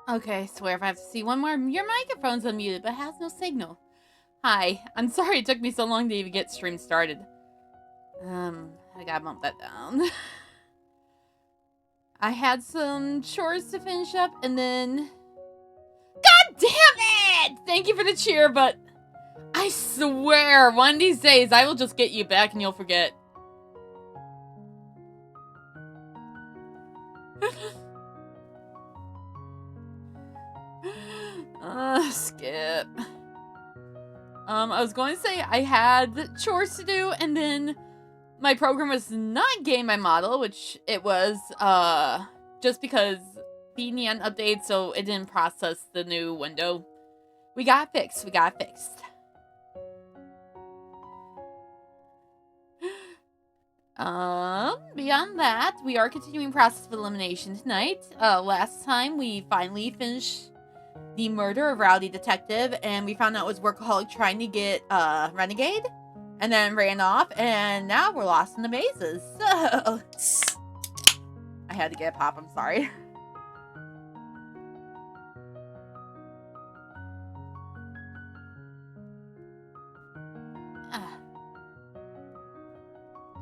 Okay, I swear if I have to see one more, your microphone's unmuted but has no signal. Hi, I'm sorry it took me so long to even get stream started. I gotta bump that down. I had some chores to finish up and then... God damn it! Thank you for the cheer, but I swear one of these days I will just get you back and you'll forget. Skip. I was going to say I had chores to do, and then my program was not getting my model, which it was, just because the neon update, so it didn't process the new window. We got it fixed. We got it fixed. Beyond that, we are continuing process of elimination tonight. Last time we finally finished the murder of Rowdy Detective, and we found out it was Workaholic trying to get, Renegade, and then ran off, and now we're lost in the mazes, so... I had to get a pop, I'm sorry.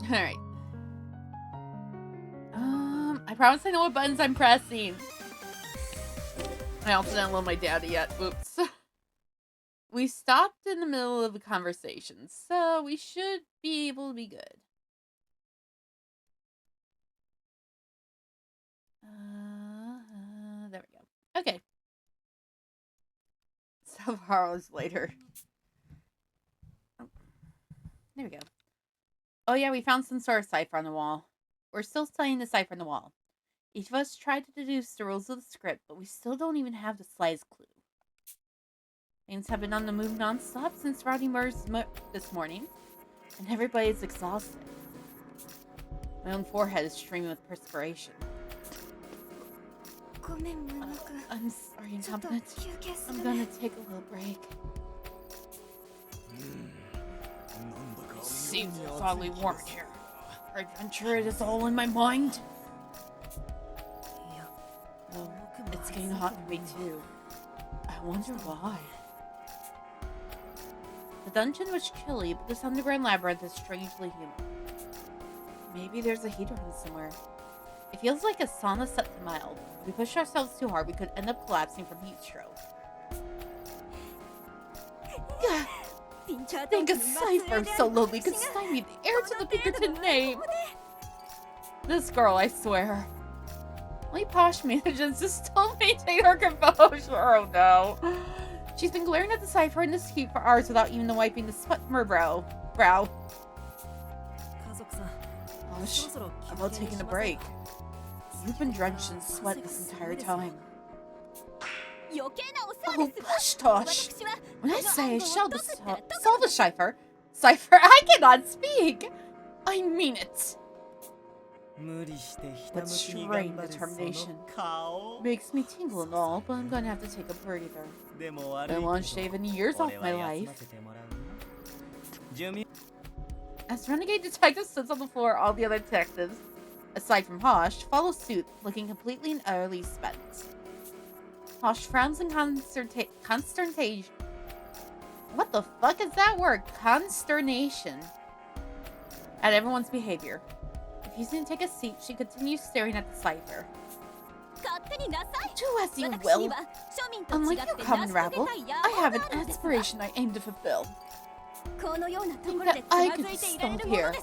Alright. I promise I know what buttons I'm pressing. I also didn't load my data yet. Oops. We stopped in the middle of a conversation, so we should be able to be good. There we go. Okay. Several hours later. Oh, there we go. Oh yeah, we found some sort of cipher on the wall. We're still studying the cipher on the wall. Each of us tried to deduce the rules of the script, but we still don't even have the slightest clue. Things have been on the move non-stop since Rowdy murders this morning, and everybody's exhausted. My own forehead is streaming with perspiration. I'm sorry, Incompetent. I'm gonna take a little break. It seems oddly warm in here. Our adventure is all in my mind. Oh, it's getting hot for me too. I wonder why. The dungeon was chilly, but this underground labyrinth is strangely humid. Maybe there's a heater on somewhere. It feels like a sauna set to mild. If we push ourselves too hard, we could end up collapsing from heat stroke. Think a cipher so low we could stymie the air to the Pinkerton name. This girl, I swear. Only Posh manages to still maintain her composure. Oh no. She's been glaring at the cipher in this heat for hours without even wiping the sweat from her brow. Posh, how about taking a break? You've been drenched in sweat this entire time. Oh, push Tosh! When I say solve the cipher, I cannot speak! I mean it! That strained determination makes me tingle and all, but I'm gonna have to take a breather. I don't want to shave any years off my life. As Renegade Detective sits on the floor, all the other detectives, aside from Hosh, follow suit, looking completely and utterly spent. Hosh frowns in consternation. What the fuck is that word? Consternation. At everyone's behavior. Refusing to take a seat, she continues staring at the cipher. Do as you will. Unlike you common rabble, I have an aspiration I aim to fulfill. Think that I could just stop here.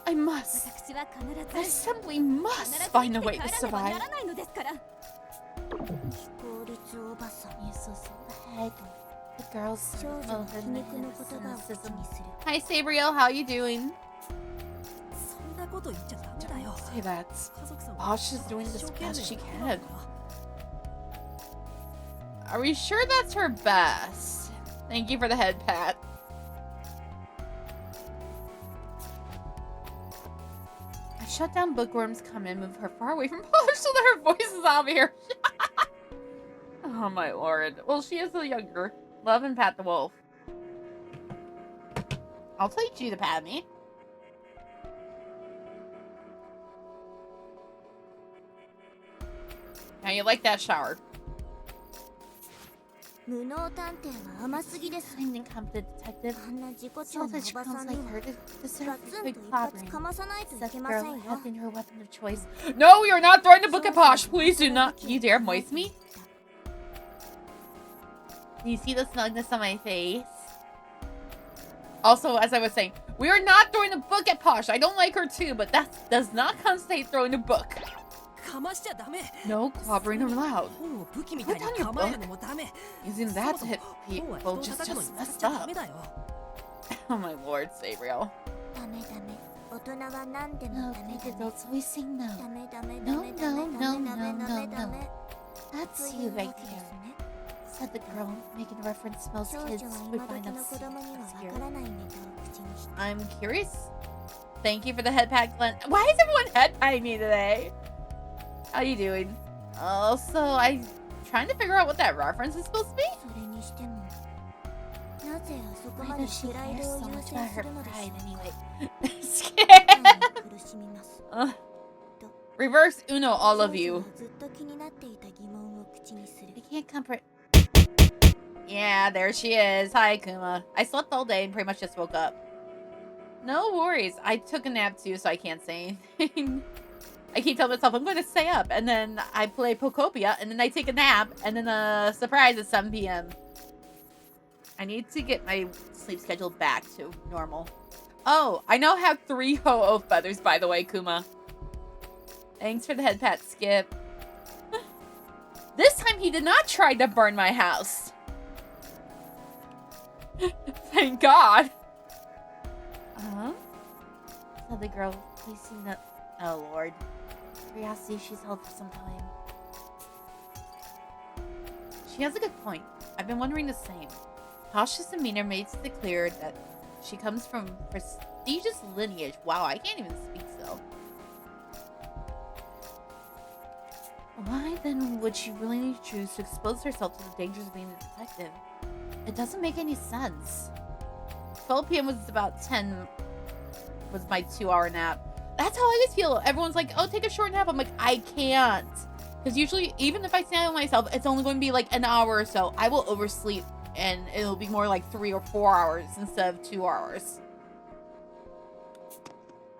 I must. I simply must find a way to survive. The girls Hi Sabriel, how you doing? Don't say that. Posh is doing this best she can. Are we sure that's her best? Thank you for the head pat. I shut down bookworms, come in, move her far away from Posh so that her voice is out of here. Oh my lord. Well, she is the younger. Love and pat the wolf. I'll teach you to pat me. How you like that shower? I'm an incompetent detective. Selfish criminals like her deserve a quick clobbering. Said the girl had been her weapon of choice. No, you're not throwing the book at Posh. Please do not. You dare moist me? Do you see the smugness on my face? Also, as I was saying, we are not throwing a book at Posh. I don't like her too, but that does not constitute throwing a book. No clobbering allowed. Put down your book. Using that to hit people just messed up. Oh my lord, Sabriel. No, big adults always sing no. No. That's you right there. Said the girl, making reference to most kids would find them here. I'm curious. Thank you for the head pat, Glenn. Why is everyone head patting me today? How you doing? Also, I'm trying to figure out what that reference is supposed to be. Why does she care so much about her pride anyway? Reverse Uno, all of you. I can't comprehend. Yeah, there she is. Hi, Kuma. I slept all day and pretty much just woke up. No worries. I took a nap too, so I can't say anything. I keep telling myself I'm going to stay up, and then I play Pokopia, and then I take a nap, and then surprise at 7 p.m. I need to get my sleep schedule back to normal. Oh, I now have 3 Ho-Oh feathers, by the way, Kuma. Thanks for the head pat, Skip. This time he did not try to burn my house. Thank God. Said the girl, please see that. Oh Lord. Curiosity she's held for some time. She has a good point. I've been wondering the same. Posh's demeanor makes it clear that she comes from prestigious lineage. Wow, I can't even speak so. Why then would she willingly choose to expose herself to the dangers of being a detective? It doesn't make any sense. 12 p.m. was about 10 was my 2-hour nap. That's how I always feel. Everyone's like, oh, take a short nap. I'm like, I can't. Because usually, even if I stand on myself, it's only going to be like an hour or so. I will oversleep, and it'll be more like 3 or 4 hours instead of 2 hours.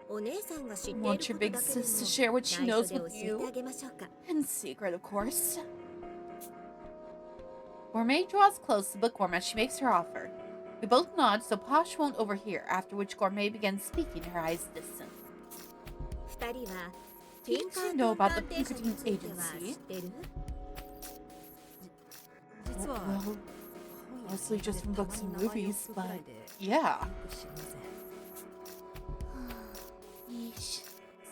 Want your big sis to share what she knows with you? In secret, of course. Gourmet draws close to Bookworm as she makes her offer. We both nod so Posh won't overhear, after which Gourmet begins speaking, her eyes distant. Didn't you know about the Pinkerton agency? Well, mostly just from books and movies, but yeah. Yeesh,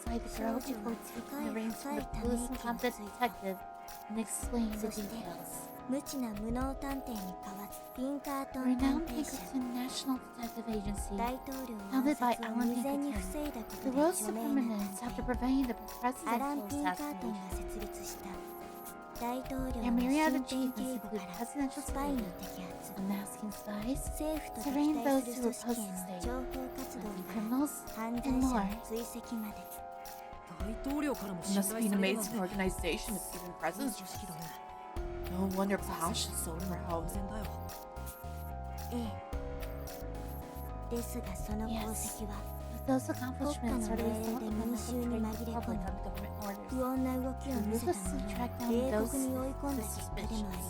sighed the girl before taking the reins from the clueless and competent detective and explaining the details. Renowned Pinkerton National Detective Agency, founded by Alan Pinkerton, the rose to prominence after preventing the presidential assassination. Their myriad achievements include presidential spying, unmasking spies, surveying those who oppose the state, hunting criminals, and more. It must be an amazing organization if even presidents. No wonder Posh is so proud. Yes, but those accomplishments are the result of the public on government orders. To ruthlessly track down those suspicious.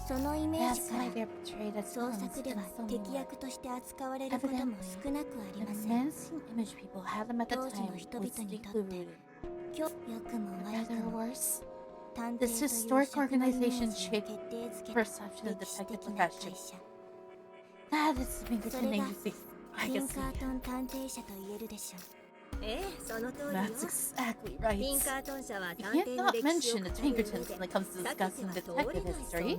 That's why they're portrayed as villains in some way. Evidently, the menacing image people had them at the time was deeply rooted. For better or worse, this historic organization shaped the perception of the detective profession. That is the Pinkerton Agency. I can see. That's exactly right. You can't not mention the Pinkertons when it comes to discussing detective history.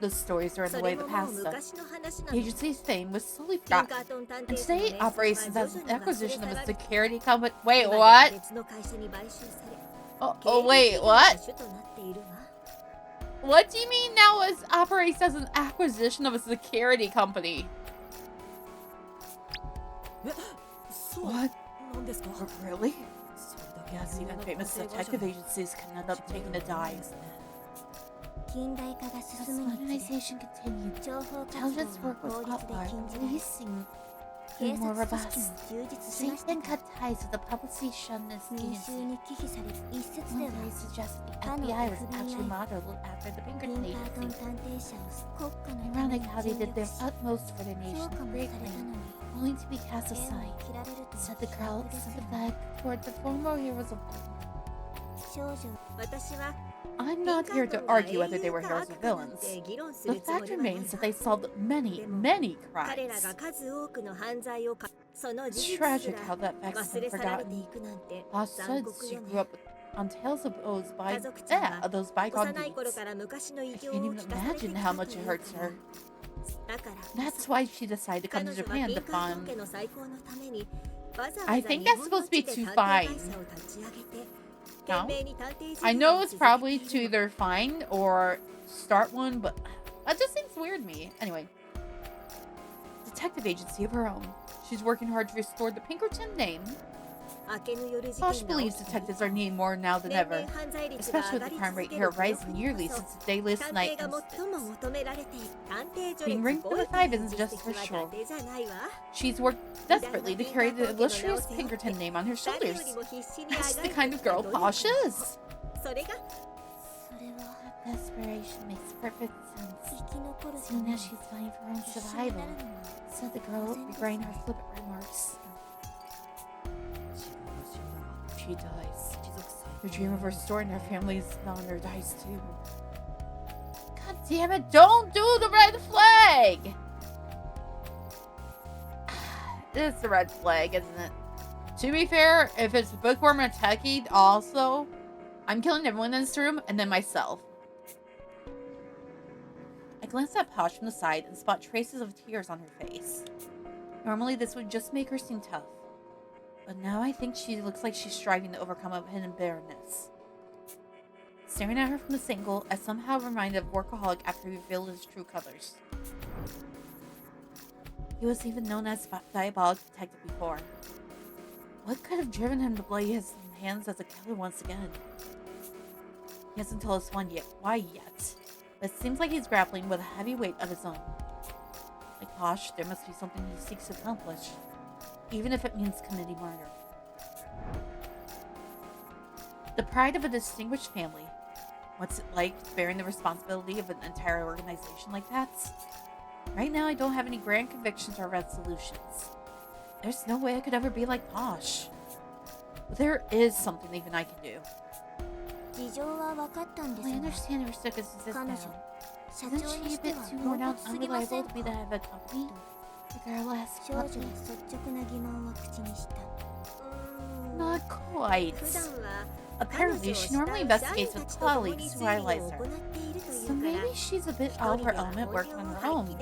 Those stories are in the way of the past, though. The agency's fame was slowly forgotten, and today it operates as an acquisition of a security company. Wait, what? Oh, wait, what? What do you mean now it operates as an acquisition of a security company? What? Really? Yeah, see, that famous detective agencies can end up taking a dive. As modernization continued, intelligence work was outlawed, policing grew more robust. The state then cut ties with the publicationist agency. One theory suggests the FBI was actually modeled after the Pinkerton agency. Ironic how they did their utmost for their nation's great man, only to be cast aside, said the girl, sympathetic toward the former heroes of old. I'm not here to argue whether they were heroes or villains. The fact remains that they solved many, many crimes. It's tragic how that fact's been forgotten. Posh said she grew up on tales of those bygone deeds. I can't even imagine how much it hurts her. That's why she decided to come to Japan to fund. I think that's supposed to be to find. No? I know it's probably to either find or start one, but that just seems weird to me. Anyway. Detective agency of her own. She's working hard to restore the Pinkerton name. Posh believes detectives are needed more now than ever, especially with the crime rate here rising yearly since the dayless night incidents. Being ranked number 5 isn't just for show. She's worked desperately to carry the illustrious Pinkerton name on her shoulders. That's the kind of girl Posh is. That desperation makes perfect sense, seeing as she's fighting for her own survival, said the girl, regretting her flippant remarks. She dies. The dream of restoring her family's honor dies too. God damn it, don't do the red flag! It's the red flag, isn't it? To be fair, if it's Bookworm and Techie also, I'm killing everyone in this room and then myself. I glance at Posh from the side and spot traces of tears on her face. Normally this would just make her seem tough. But now I think she looks like she's striving to overcome a hidden bitterness. Staring at her from this angle, I somehow reminded of Workaholic after he revealed his true colors. He was even known as Diabolic Detective before. What could have driven him to bloody his hands as a killer once again? He hasn't told us why yet, but it seems like he's grappling with a heavy weight of his own. Like Posh, there must be something he seeks to accomplish, even if it means committing murder. The pride of a distinguished family. What's it like bearing the responsibility of an entire organization like that? Right now, I don't have any grand convictions or resolutions. There's no way I could ever be like Posh. But there is something even I can do. I understand her circumstances now. Isn't she a bit too worn out and unreliable to be the head of a company? The girl asked bluntly. Not quite. Apparently, she normally investigates with colleagues who idolize her. So maybe she's a bit out of her element working on her own. In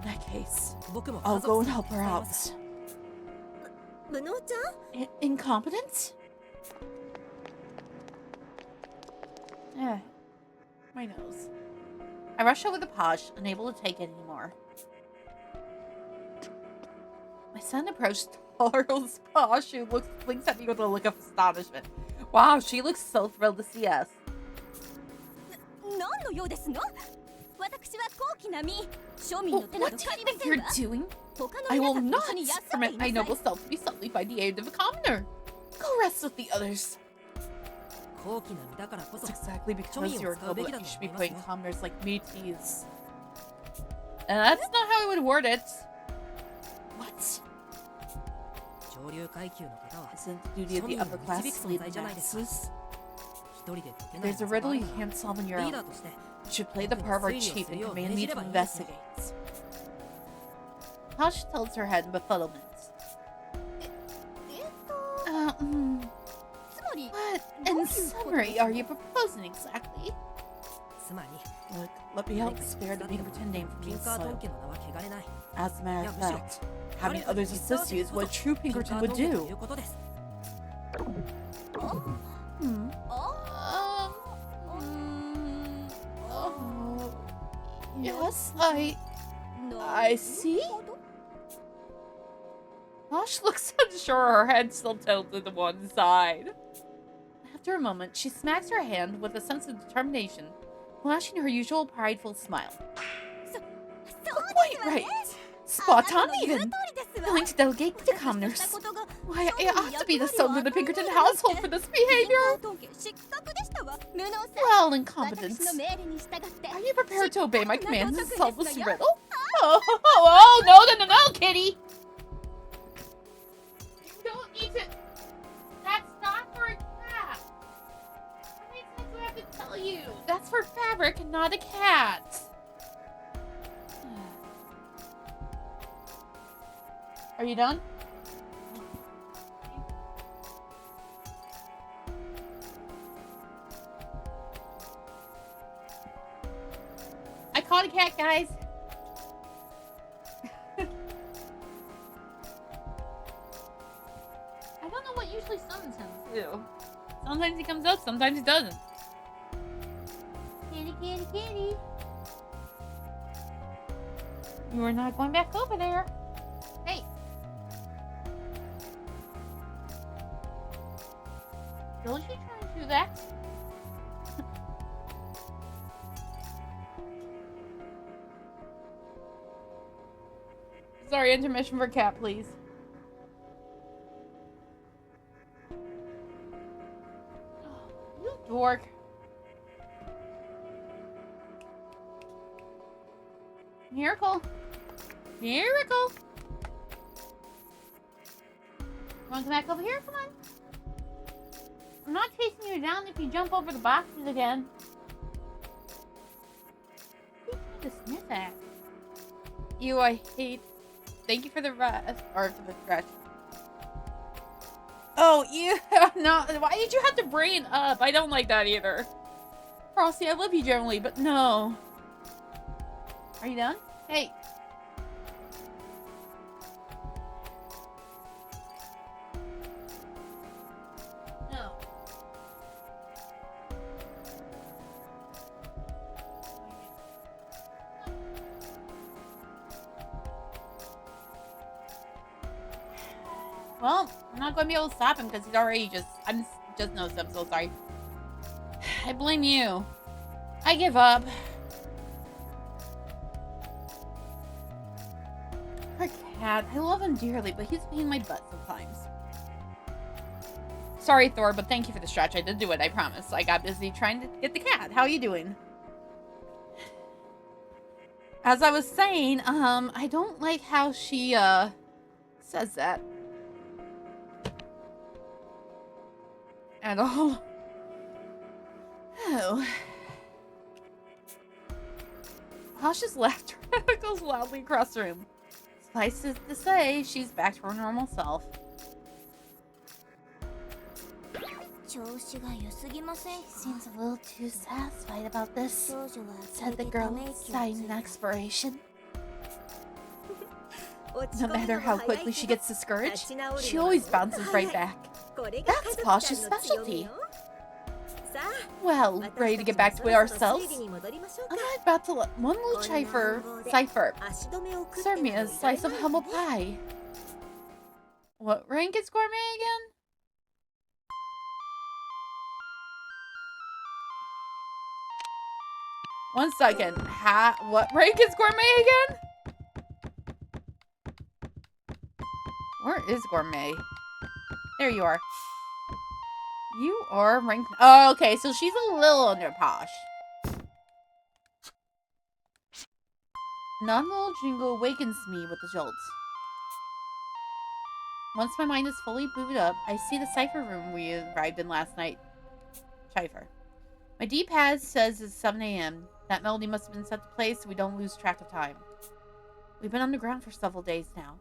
that case, I'll go and help her out. Incompetent? My nose. I rush over the Posh, unable to take it anymore. My son approached Charles Posh, who blinks at me with a look of astonishment. Wow, she looks so thrilled to see us. Oh, what do you think you're doing? I will not permit my noble self to be sullied by the aid of a commoner. Go rest with the others. It's exactly because you're noble that you should be putting commoners like me to use. And that's not how I would word it. What? Isn't the duty of the upper class to lead the masses? There's a riddle you can't solve on your own. You should play the part of our chief and command me to investigate. Posh tilts her head in befuddlement. What, in summary, are you proposing exactly? Look, let me help spare the Pinkerton name from being soiled. As a matter of fact, having others assist you is what a true Pinkerton would do. Yes, I see. Posh looks unsure, her head still tilted to one side. After a moment, she smacks her hand with a sense of determination, flashing her usual prideful smile. Quite right. Spot on even. Willing to delegate to commoners. Why, I ought to be the son of the Pinkerton household for this behavior. Well, incompetence. Are you prepared to obey my commands as a selfless riddle? Oh, no, kitty. You don't need to... That's not for a cat. How many times do I have to tell you? That's for fabric and not a cat. Are you done? I caught a cat, guys. I don't know what usually summons him, too. Sometimes he comes up, sometimes he doesn't. Kitty, kitty, kitty. You are not going back over there. Hey. Don't you try to do that? Sorry, intermission for cat, please. Oh, you dork. Miracle. Miracle. Wanna come back over here? Come on. I'm not chasing you down if you jump over the boxes again. You need to sniff at. You, I hate. Thank you for the rest, or for the scratch. Oh, yeah, no. Why did you have to brain up? I don't like that either. Frosty, I love you generally, but no. Are you done? Hey. No. Well, I'm not going to be able to stop him because he's already I'm so sorry. I blame you. I give up. Poor cat. I love him dearly, but he's a pain in my butt sometimes. Sorry, Thor, but thank you for the stretch. I did do it, I promise. I got busy trying to get the cat. How are you doing? As I was saying, I don't like how she, says that. At all. Oh. Posh's laughter goes loudly across the room. Suffice it to say, she's back to her normal self. She seems a little too satisfied about this, said the girl, sighing in expiration. No matter how quickly she gets discouraged, she always bounces right back. That's Posh's specialty. Well, ready to get back to it ourselves? I'm not about to let one little cipher serve me a slice of humble pie. What rank is gourmet again? One second. What rank is gourmet again? Where is gourmet? There you are. You are ranked. Oh, okay, so she's a little under Posh. Non-little jingle awakens me with a jolt. Once my mind is fully booted up, I see the cipher room we arrived in last night. Cipher. My D-pad says it's 7 a.m. That melody must have been set to play so we don't lose track of time. We've been underground for several days now.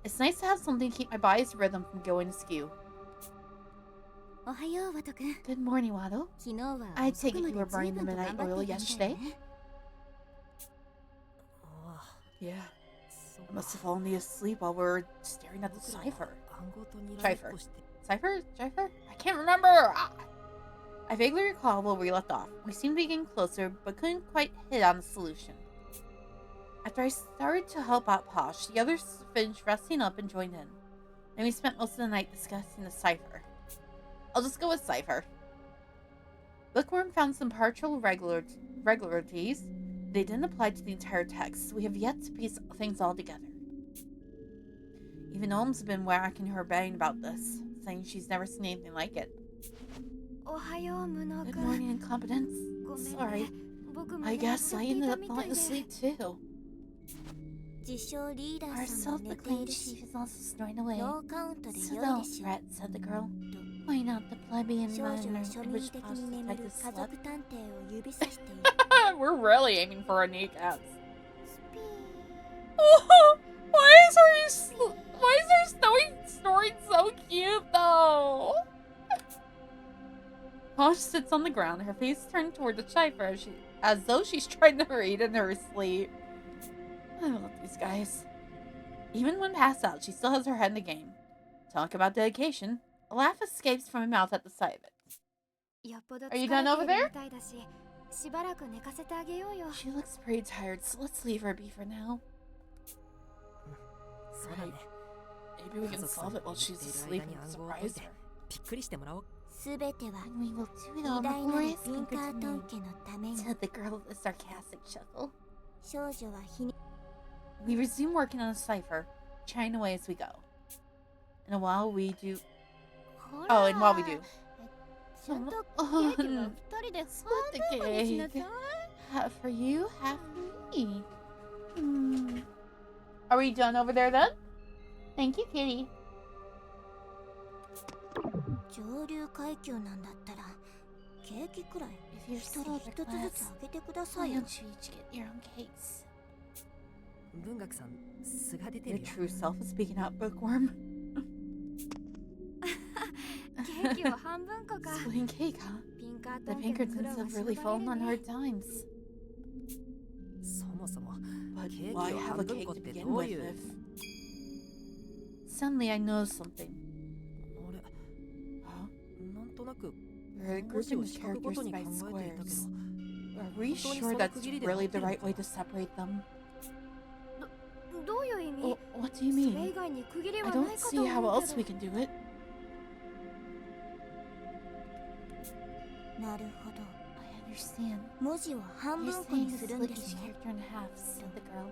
It's nice to have something to keep my body's rhythm from going askew. Good morning, Wado. I take it you were burning the midnight oil yesterday? Yeah. I must have fallen asleep while we were staring at the cipher. Cipher? Cipher? I can't remember! I vaguely recall where we left off. We seemed to be getting closer, but couldn't quite hit on the solution. After I started to help out Posh, the others finished resting up and joined in. Then we spent most of the night discussing the cipher. I'll just go with cipher. Bookworm found some partial regularities. They didn't apply to the entire text, so we have yet to piece things all together. Even Olm's has been whacking her brain about this, saying she's never seen anything like it. Good morning, incompetence. Sorry. I guess I ended up falling asleep too. Our self-proclaimed chief is also snoring away. So don't fret, said the girl. Point out the plebeian manner in which Posh detective slept. We're really aiming for our kneecaps. Oh, why is her snoring so cute though? Posh sits on the ground, her face turned toward the cipher as though she's trying to read in her sleep. I love these guys. Even when passed out, she still has her head in the game. Talk about dedication. A laugh escapes from her mouth at the sight of it. Are you done over there? She looks pretty tired, so let's leave her be for now. Right. Maybe we can solve it while she's asleep and surprise her. And we will do it all glorious and continue, said the girl with a sarcastic chuckle. We resume working on a cipher, chatting away as we go. And while we do... Oh, and while we do... Split the cake. Half for you, half for me. Are we done over there then? Thank you, kitty. If you're so class, why don't you each get your own cakes? Your true self is speaking out, Bookworm. Splitting cake, huh? The Pinkertons have really fallen on hard times. But why have a cake to begin with if... Suddenly I noticed something. Huh? We're grouping the characters by squares. Are we sure that's really the right way to separate them? What do you mean? I don't see how else we can do it. I understand. You're saying to split each character in half, said the girl.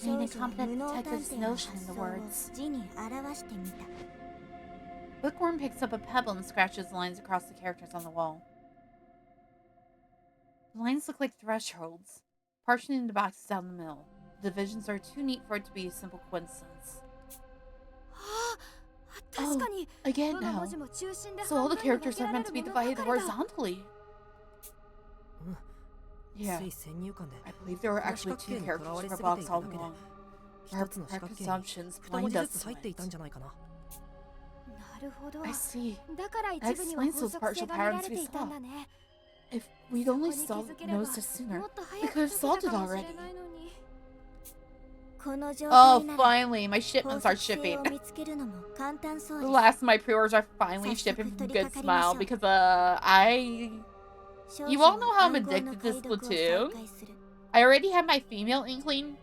An incompetent detective's notion in the words. Bookworm picks up a pebble and scratches lines across the characters on the wall. The lines look like thresholds, partitioning the boxes down the middle. The divisions are too neat for it to be a simple coincidence. Oh, again now. So all the characters are meant to be divided horizontally. Yeah, I believe there were actually two characters per box all along. Our presumptions blind us to it. I see. That explains those partial patterns we saw. If we'd only noticed it sooner, we could have solved it already. Oh, finally, my shipments are shipping. The last of my pre-orders are finally shipping from Good Smile because, you all know how I'm addicted to Splatoon. I already have my female Inkling,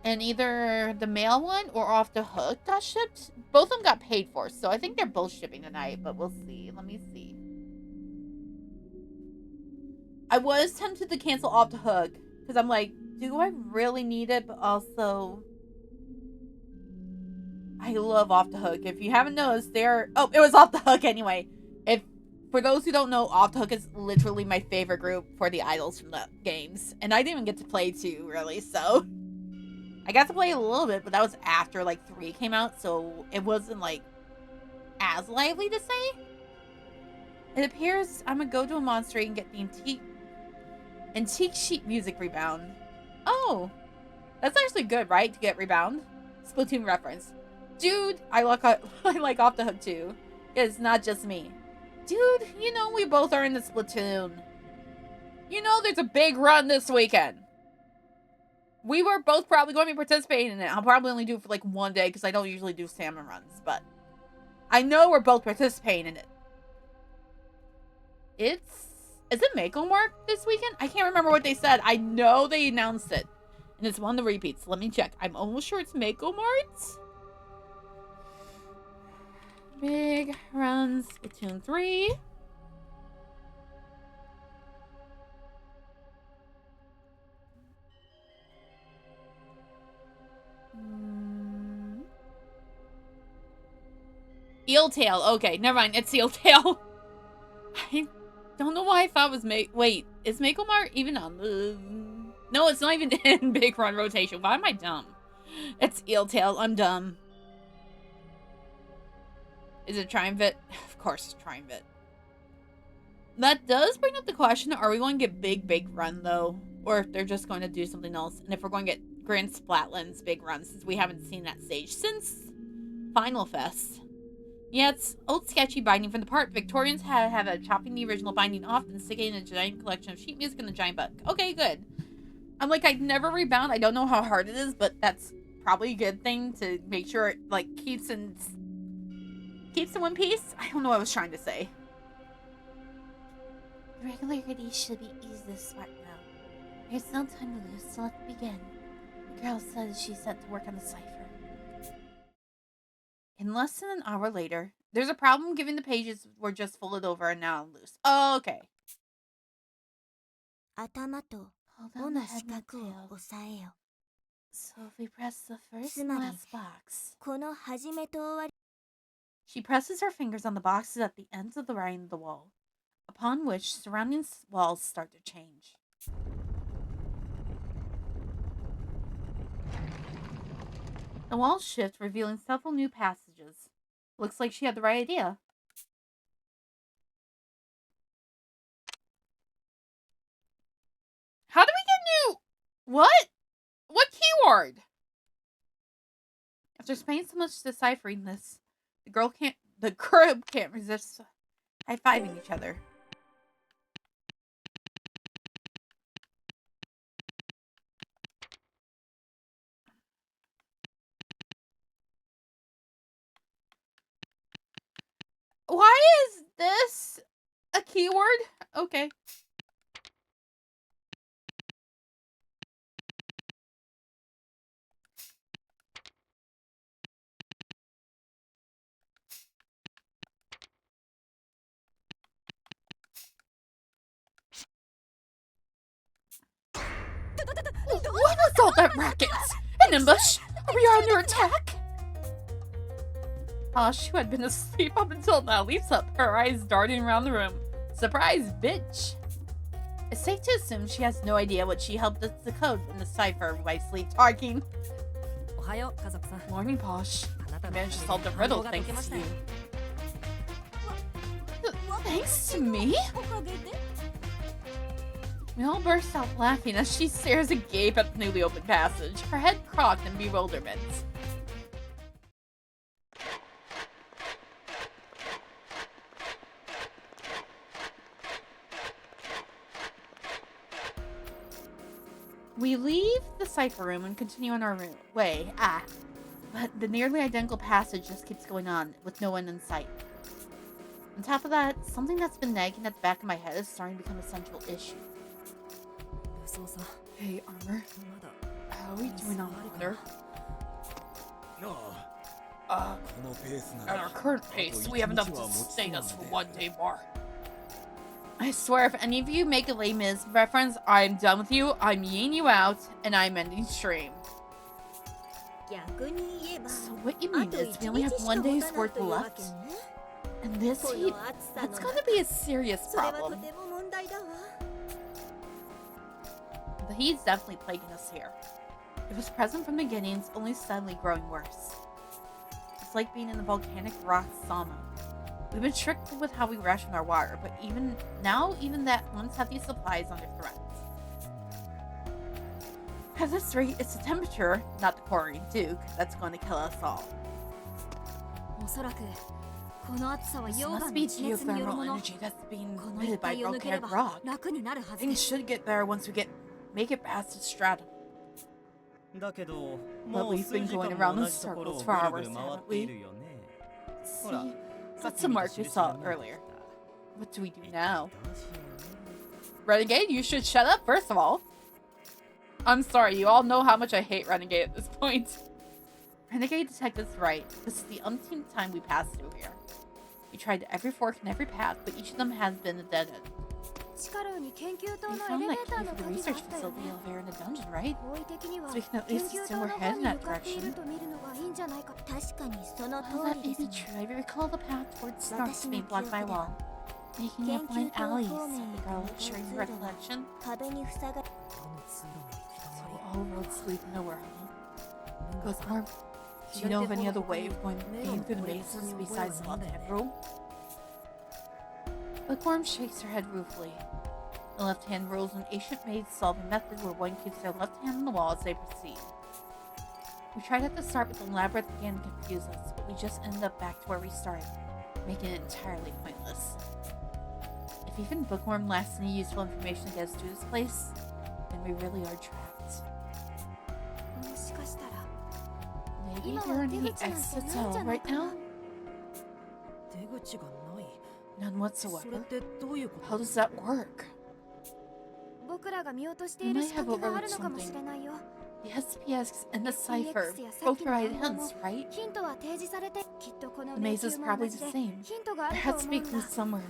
and either the male one or Off the Hook got shipped. Both of them got paid for, so I think they're both shipping tonight, but we'll see. Let me see. I was tempted to cancel Off the Hook, because I'm like, do I really need it? But also, I love Off the Hook. If you haven't noticed, oh, it was Off the Hook anyway. For those who don't know, Off the Hook is literally my favorite group for the idols from the games. And I didn't even get to play 2, really, so... I got to play a little bit, but that was after, 3 came out, so it wasn't, as lively to say. It appears I'm gonna go to a monastery and get the antique sheet music rebound. Oh! That's actually good, right? To get rebound? Splatoon reference. Dude, I like Off the Hook, too. It's not just me. Dude, you know we both are in the Splatoon. You know there's a big run this weekend. We were both probably going to be participating in it. I'll probably only do it for one day because I don't usually do salmon runs. But I know we're both participating in it. Is it Mako Mart this weekend? I can't remember what they said. I know they announced it. And it's one of the repeats. Let me check. I'm almost sure it's Mako Mart. Big runs Splatoon 3. Eel tail. Okay, never mind. It's eel tail. I don't know why I thought it was Wait, is Mako-Mar even on the... No, it's not even in Big Run rotation. Why am I dumb? It's eel tail. I'm dumb. Is it Triumvirate? Of course it's Triumvirate. That does bring up the question, are we going to get Big Run, though? Or if they're just going to do something else. And if we're going to get Grand Splatlands Big Run, since we haven't seen that stage since Final Fest. Yeah, it's old sketchy binding from the part. Victorians have a chopping the original binding off and sticking in a giant collection of sheet music in a giant book. Okay, good. I'm like, I'd never rebound. I don't know how hard it is, but that's probably a good thing to make sure it, like, keeps in one piece. I don't know what I was trying to say. The regularity should be easy to start now. There's no time to lose, so let's begin. The girl says she's set to work on the cipher. In less than an hour later, there's a problem given the pages were just folded over and now loose. Oh, okay. Hold on the head and tail. So if we press the first and last box... She presses her fingers on the boxes at the ends of the writing of the wall, upon which surrounding walls start to change. The walls shift, revealing several new passages. Looks like she had the right idea. How do we get new... What? What keyword? After spending so much deciphering this, the group can't resist high-fiving each other. Why is this a keyword? Okay. What was all that racket? An ambush? Are we under attack? Posh, who had been asleep up until now, leaps up, her eyes darting around the room. Surprise, bitch! It's safe to assume she has no idea what she helped us decode in the cipher by sleep talking. Morning, Posh. I managed to solve the riddle thanks to you. Thanks to me? We all burst out laughing as she stares agape at the newly opened passage, her head cocked in bewilderment. We leave the cipher room and continue on our way. But the nearly identical passage just keeps going on, with no one in sight. On top of that, something that's been nagging at the back of my head is starting to become a central issue. Hey, Armor. How are we doing on water? At our current pace, we have enough to sustain us for one day more. I swear, if any of you make a Les Mis reference, I'm done with you, I'm yeeing you out, and I'm ending stream. So what you mean is we only have one day's worth left? And this heat, that's gonna be a serious problem. The heat's definitely plaguing us here. It was present from the beginnings, only steadily growing worse. It's like being in a volcanic rock sauna. We've been strict with how we ration our water, but even that once healthy supply is under threat. At this rate, it's the temperature, not the chlorine Duke, that's going to kill us all. This must be geothermal energy that's being emitted by volcanic rock. Things should get better once we make it past the stratum. But we've been going around in circles for hours, haven't we? See, that's the mark we saw earlier. What do we do now? Renegade, you should shut up, first of all. I'm sorry, you all know how much I hate Renegade at this point. Renegade Detective's right. This is the umpteenth time we passed through here. We tried every fork and every path, but each of them has been a dead end. found that key for the research facility elevator in the dungeon, right? So we can at least assume we're headed in that direction. Oh, that may be true. I recall the path towards Snork's being blocked by a wall, making a blind alley, said the girl, sharing her recollection. So all roads lead nowhere, huh? Bookworm, do you know of any other way of going through the mazes besides the left-hand room? Bookworm shakes her head ruefully. The left-hand rule is an ancient maze-solving method where one keeps their left hand on the wall as they proceed. We tried at the start, but the labyrinth began to confuse us, but we just ended up back to where we started, making it entirely pointless. If even Bookworm lacks any useful information to get us to this place, then we really are trapped. Maybe there are any exits at all right now? None whatsoever. How does that work? We might have overlooked something. The SPX and the cipher both provide hints, right? The maze is probably the same. There has to be a clue somewhere.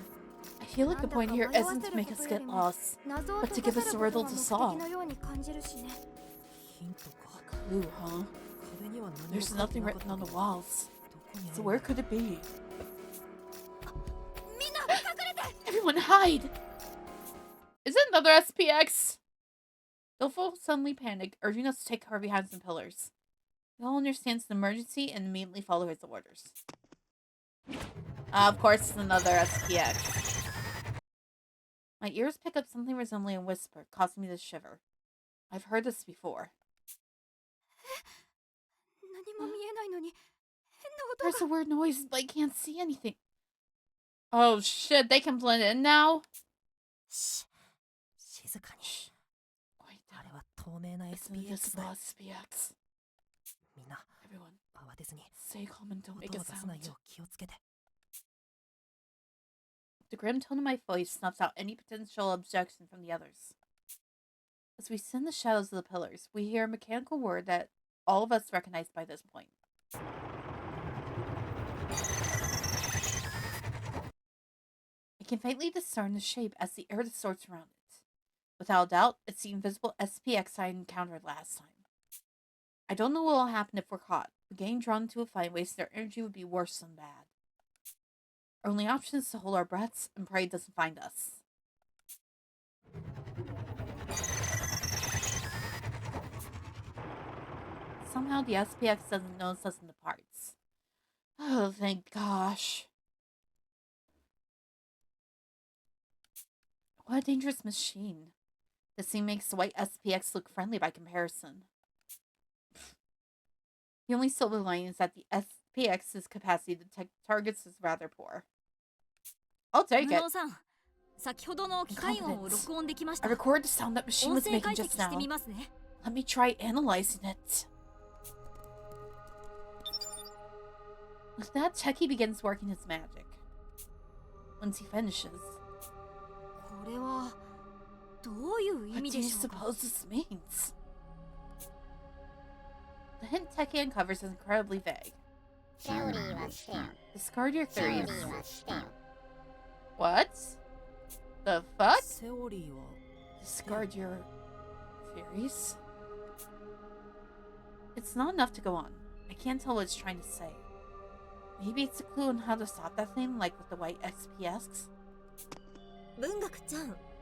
I feel like the point here isn't to make us get lost, but to give us a riddle to solve. A clue, huh? There's nothing written on the walls. So where could it be? Everyone hide! Is it another SPX? Dolfo suddenly panicked, urging us to take cover behind some pillars. We all understand it's an emergency and immediately follow his orders. Of course, it's another SPX. My ears pick up something resembling a whisper, causing me to shiver. I've heard this before. There's a weird noise, but I can't see anything. Oh shit, they can blend in now? Shh. Quiet down. It's an invisible SPX. Everyone, stay calm and don't make a sound. The grim tone of my voice snuffs out any potential objection from the others. As we sit in the shadows of the pillars, we hear a mechanical word that all of us recognize by this point. I can faintly discern the shape as the air distorts around it. Without a doubt, it's the invisible SPX I encountered last time. I don't know what will happen if we're caught, but getting drawn into a fight and wasting our energy would be worse than bad. Our only option is to hold our breaths and pray it doesn't find us. Somehow the SPX doesn't notice us in the parts. Oh, thank gosh. What a dangerous machine. This thing makes the white SPX look friendly by comparison. The only silver lining is that the SPX's capacity to detect targets is rather poor. I'll take it. I recorded the sound that machine was making just now. Let me try analyzing it. With that, Techie begins working his magic. Once he finishes... What do you suppose this means? The hint Techie uncovers is incredibly vague. Discard your theories. What? The fuck? Discard your theories? It's not enough to go on. I can't tell what it's trying to say. Maybe it's a clue on how to stop that thing, like with the white XPX?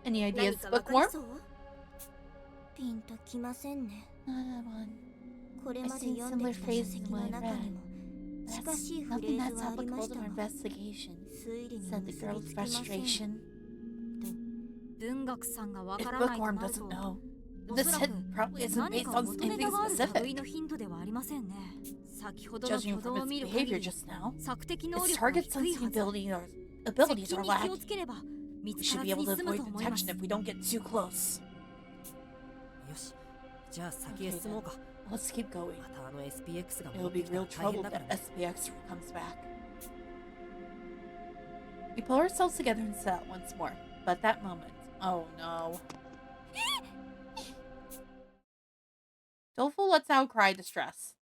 Any ideas, Bookworm? I've seen similar phrases in what I read. That's nothing that's applicable to our investigation, said the girl with frustration. If Bookworm doesn't know, this hit probably isn't based on anything specific. Judging from its behavior just now, its target sensing abilities are lacking. We should be able to avoid detection if we don't get too close. Okay, then. Let's keep going. It'll be real trouble if that SPX comes back. We pull ourselves together and set out once more, but at that moment, oh no. Dolfo lets out a cry of distress.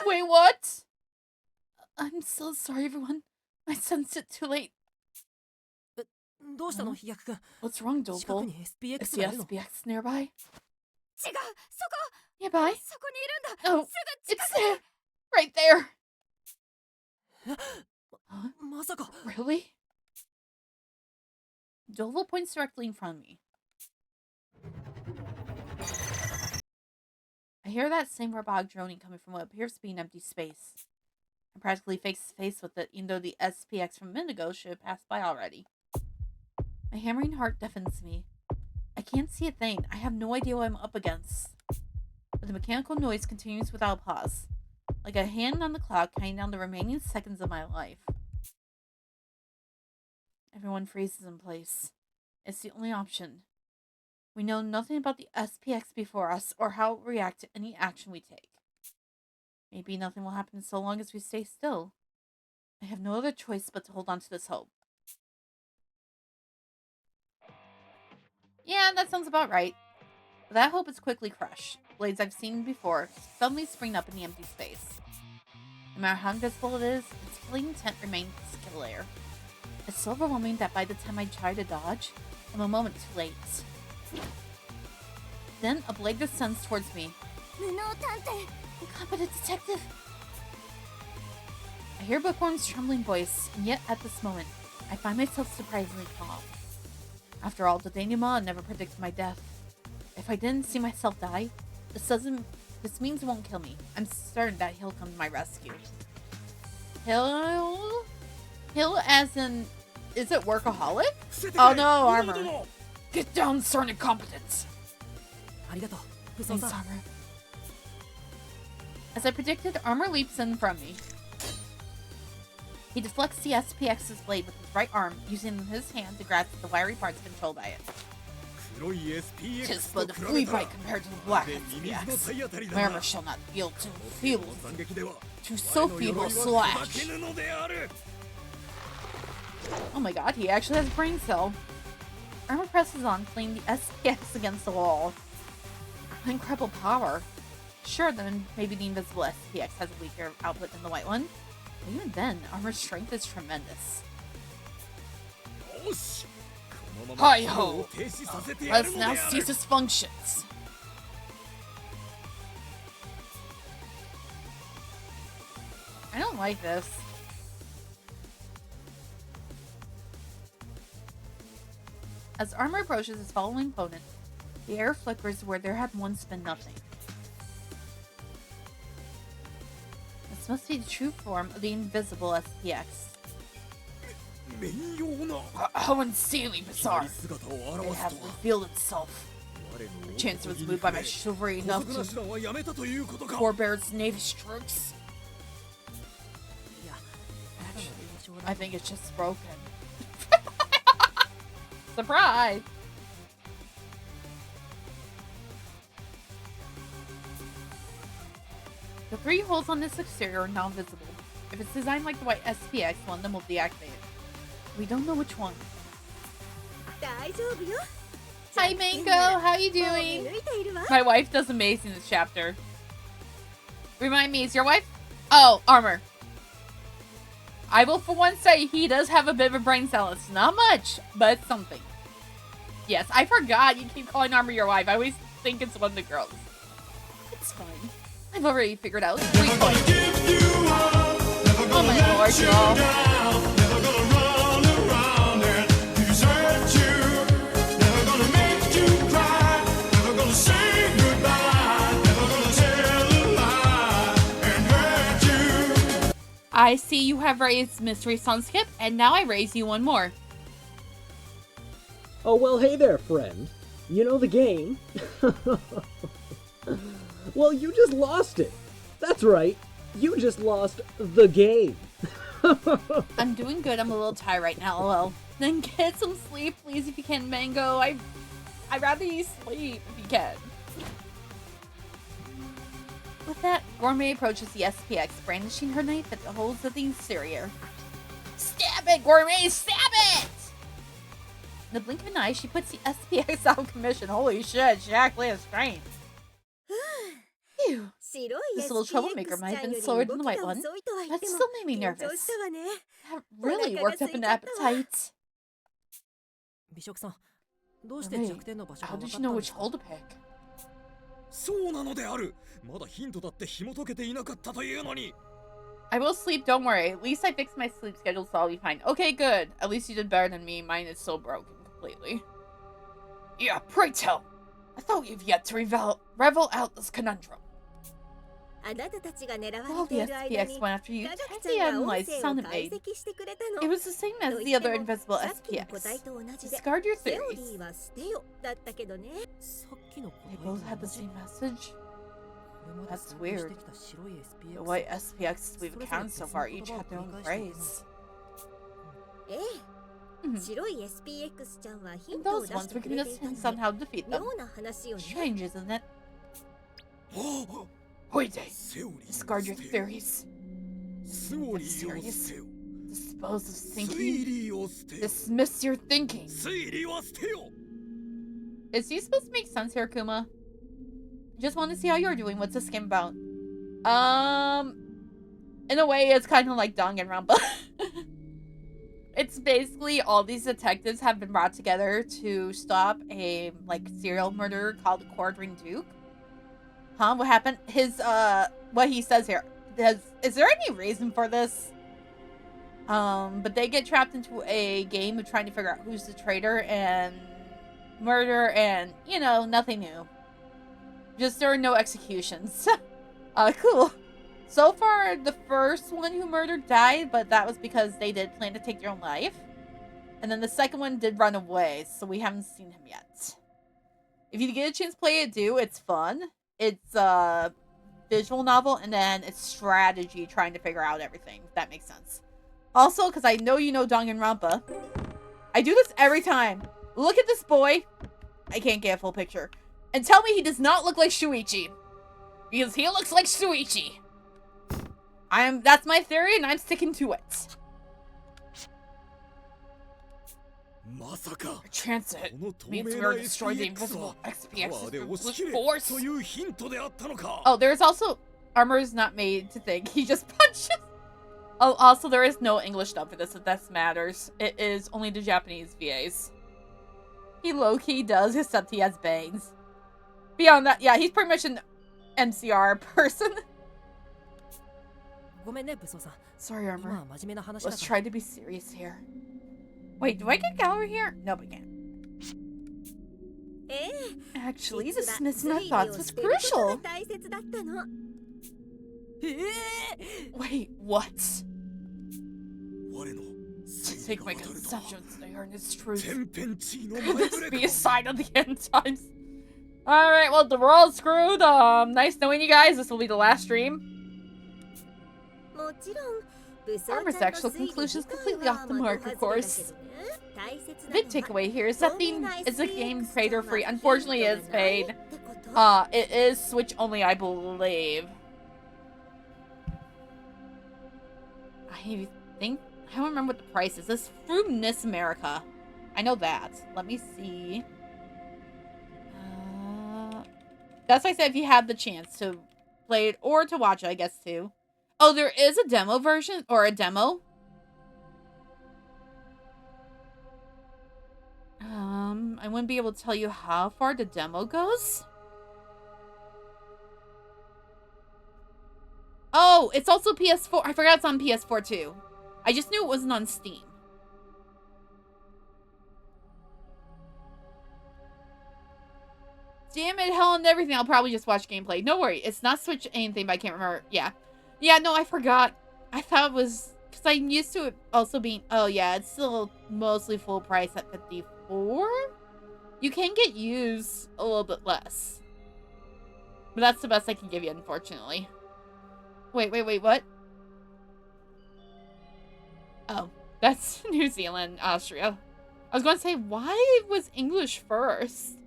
Wait, what? I'm so sorry, everyone. I sensed it too late. Huh? What's wrong, Doble? Is the SPX nearby? Nearby? Oh, it's there! Right there! Huh? Really? Doble points directly in front of me. I hear that same robotic droning coming from what appears to be an empty space. I'm practically face to face with it, even though the SPX from a minute ago should have passed by already. My hammering heart deafens me. I can't see a thing. I have no idea what I'm up against. But the mechanical noise continues without pause, like a hand on the clock counting down the remaining seconds of my life. Everyone freezes in place. It's the only option. We know nothing about the SPX before us or how it will react to any action we take. Maybe nothing will happen so long as we stay still. I have no other choice but to hold on to this hope. Yeah, that sounds about right. But that hope is quickly crushed. Blades I've seen before suddenly spring up in the empty space. No matter how invisible it is, its killing intent remains galore. It's so overwhelming that by the time I try to dodge, I'm a moment too late. Then a blade descends towards me. Incompetent detective! I hear Bookworm's trembling voice, and yet at this moment, I find myself surprisingly calm. After all, the denouement never predicted my death. If I didn't see myself die, this means it won't kill me. I'm certain that he'll come to my rescue. He'll as in, is it workaholic? Oh no, Armor. Get down, certain incompetence. Thanks, Armor. As I predicted, Armor leaps in from me. He deflects the SPX's blade with his right arm, using his hand to grasp the wiry parts controlled by it. Tis but a flea bite compared to the black SPX. My armor shall not feel too feeble slash. Oh my god, he actually has a brain cell. Armor presses on, flinging the SPX against the wall. Incredible power. Sure, then maybe the invisible SPX has a weaker output than the white one. But even then, Armor's strength is tremendous. Hi-ho! Let's now cease its functions. I don't like this. As Armor approaches his following opponent, the air flickers where there had once been nothing. This must be the true form of the invisible SPX. How insanely bizarre! It has revealed itself. Perchance it was moved by my chivalry enough to forbear its navy strokes. Actually, I think it's just broken. Surprise! The 3 holes on this exterior are now visible. If it's designed like the white SPX one, then we'll deactivate it. We don't know which one. Hi Mango, how you doing? My wife does amazing this chapter. Remind me, is your wife? Oh, Armor. I will for one say he does have a bit of a brain cell. It's not much, but it's something. Yes, I forgot you keep calling Armor your wife. I always think it's one of the girls. It's fine. I've already figured out. Oh my lord, y'all. I see you have raised Mystery Sun Skip, and now I raise you one more. Oh, well, hey there, friend. You know the game? Well, you just lost it. That's right. You just lost the game. I'm doing good. I'm a little tired right now, lol. Then get some sleep, please, if you can, Mango. I'd rather you sleep if you can. With that, Gourmet approaches the SPX, brandishing her knife at the holes of the exterior. Stab it, Gourmet! Stab it! In the blink of an eye, she puts the SPX out of commission. Holy shit, she actually has strength. Phew. This little troublemaker might have been slower than the white one, but still made me nervous. That really worked up an appetite. 美食さん、どうし Wait, て弱点の場所が how 分 did か you った know んで which すか？ hole to pick? そうなのである。まだヒントだって紐解けていなかったというのに。 I will sleep, don't worry. At least I fixed my sleep schedule, so I'll be fine. Okay, good. At least you did better than me. Mine is so broken completely. Yeah, pray tell. I thought you've yet to revel out this conundrum. あなたたちが狙わ While れ the ている間 SPX に went after you, 科学 Teddy ちゃんが音 analyzed 声を sound it 解 made. 析してくれたの。 It was the same と as 言 the って other も invisible さっきの答え SPX. と同じで Discard your セオリ theories. ーは捨てよだったけどね。さっきの答 They え both と had 同 the じ。 same message. これまで That's 想定し weird. てきた白い SPX The white SPXs we've それぞれ encountered so far 別 each の had 言 their 葉 own を繰り返している phrase. ええ、 Mhm. 白い SPX ちゃんはヒン And トを those 出 ones して were く giving れ us ていた hints の on に how to defeat them. 妙な話よね。 Strange, isn't it? ああ、 Hoide, セオリーを discard your 捨てよ。 theories. セオリーを捨てよ。 Dispose of 推 thinking. 理を捨てよ。 Dismiss your thinking. 推理は捨てよ。 Is he supposed to make sense here, Kuma? Just want to see how you're doing. What's this game about? In a way, it's kind of like Danganronpa. It's basically all these detectives have been brought together to stop a serial murderer called the Quartering Duke. Huh? What happened? What he says here. Is there any reason for this? But they get trapped into a game of trying to figure out who's the traitor and murder and, nothing new. Just there are no executions. Cool. So far, the first one who murdered died, but that was because they did plan to take their own life. And then the second one did run away, so we haven't seen him yet. If you get a chance to play it, do. It's fun. It's a visual novel, and then it's strategy trying to figure out everything, if that makes sense. Also, because I know you know Danganronpa, I do this every time. Look at this boy. I can't get a full picture. And tell me he does not look like Shuichi. Because he looks like Shuichi. That's my theory, and I'm sticking to it. まさか Transit この透 means 明 we な are destroying the SPX invisible はパワ XPX ーで with 押し切 brute れ force. というヒントであったのか。 Oh, there's also armor is not made to think. He just punches. Oh, also there is no English dub for this, if that matters. It is only the Japanese VAs. He low-key does, except he has bangs. Beyond that, yeah, he's pretty much an MCR person. ごめんね、武装さん。 Sorry, 今 armor. は真面目な話だ Let's から。 try to be serious here. Wait, do I get galore here? No, but I can't. ええ、 Actually, 実は dismissing our 推理 thoughts を was 捨てることが crucial. 大切だったの。Wait, what? 我の To 推理 take が my 当たるとは conceptions, they earn its truth. 天変地異の Could 前 this 触れ be か a sign of the end times? Alright, well, we're all screwed. Nice knowing you guys. This will be the last stream. もちろん、武装ちゃん Armor's の actual 推理 conclusion is 自体 completely は off the 的 mark, 外 of れだけど course. ね。大切 The な big のは takeaway here is that the is the game creator free. Unfortunately, it is paid. It is Switch only, I believe. I think I don't remember what the price is. This is from Miss America. I know that. Let me see. That's why I said if you have the chance to play it or to watch it, I guess too. Oh, there is a demo version or a demo. I wouldn't be able to tell you how far the demo goes. Oh, it's also PS4. I forgot it's on PS4 too. I just knew it wasn't on Steam. Damn it, hell and everything. I'll probably just watch gameplay. No worry. It's not Switch anything, but I can't remember. Yeah. Yeah, no, I forgot. I thought it was... Because I'm used to it also being... Oh, yeah, it's still mostly full price at 54. You can get used a little bit less. But that's the best I can give you, unfortunately. Wait, what? Oh, that's New Zealand, Austria. I was going to say, why was English first?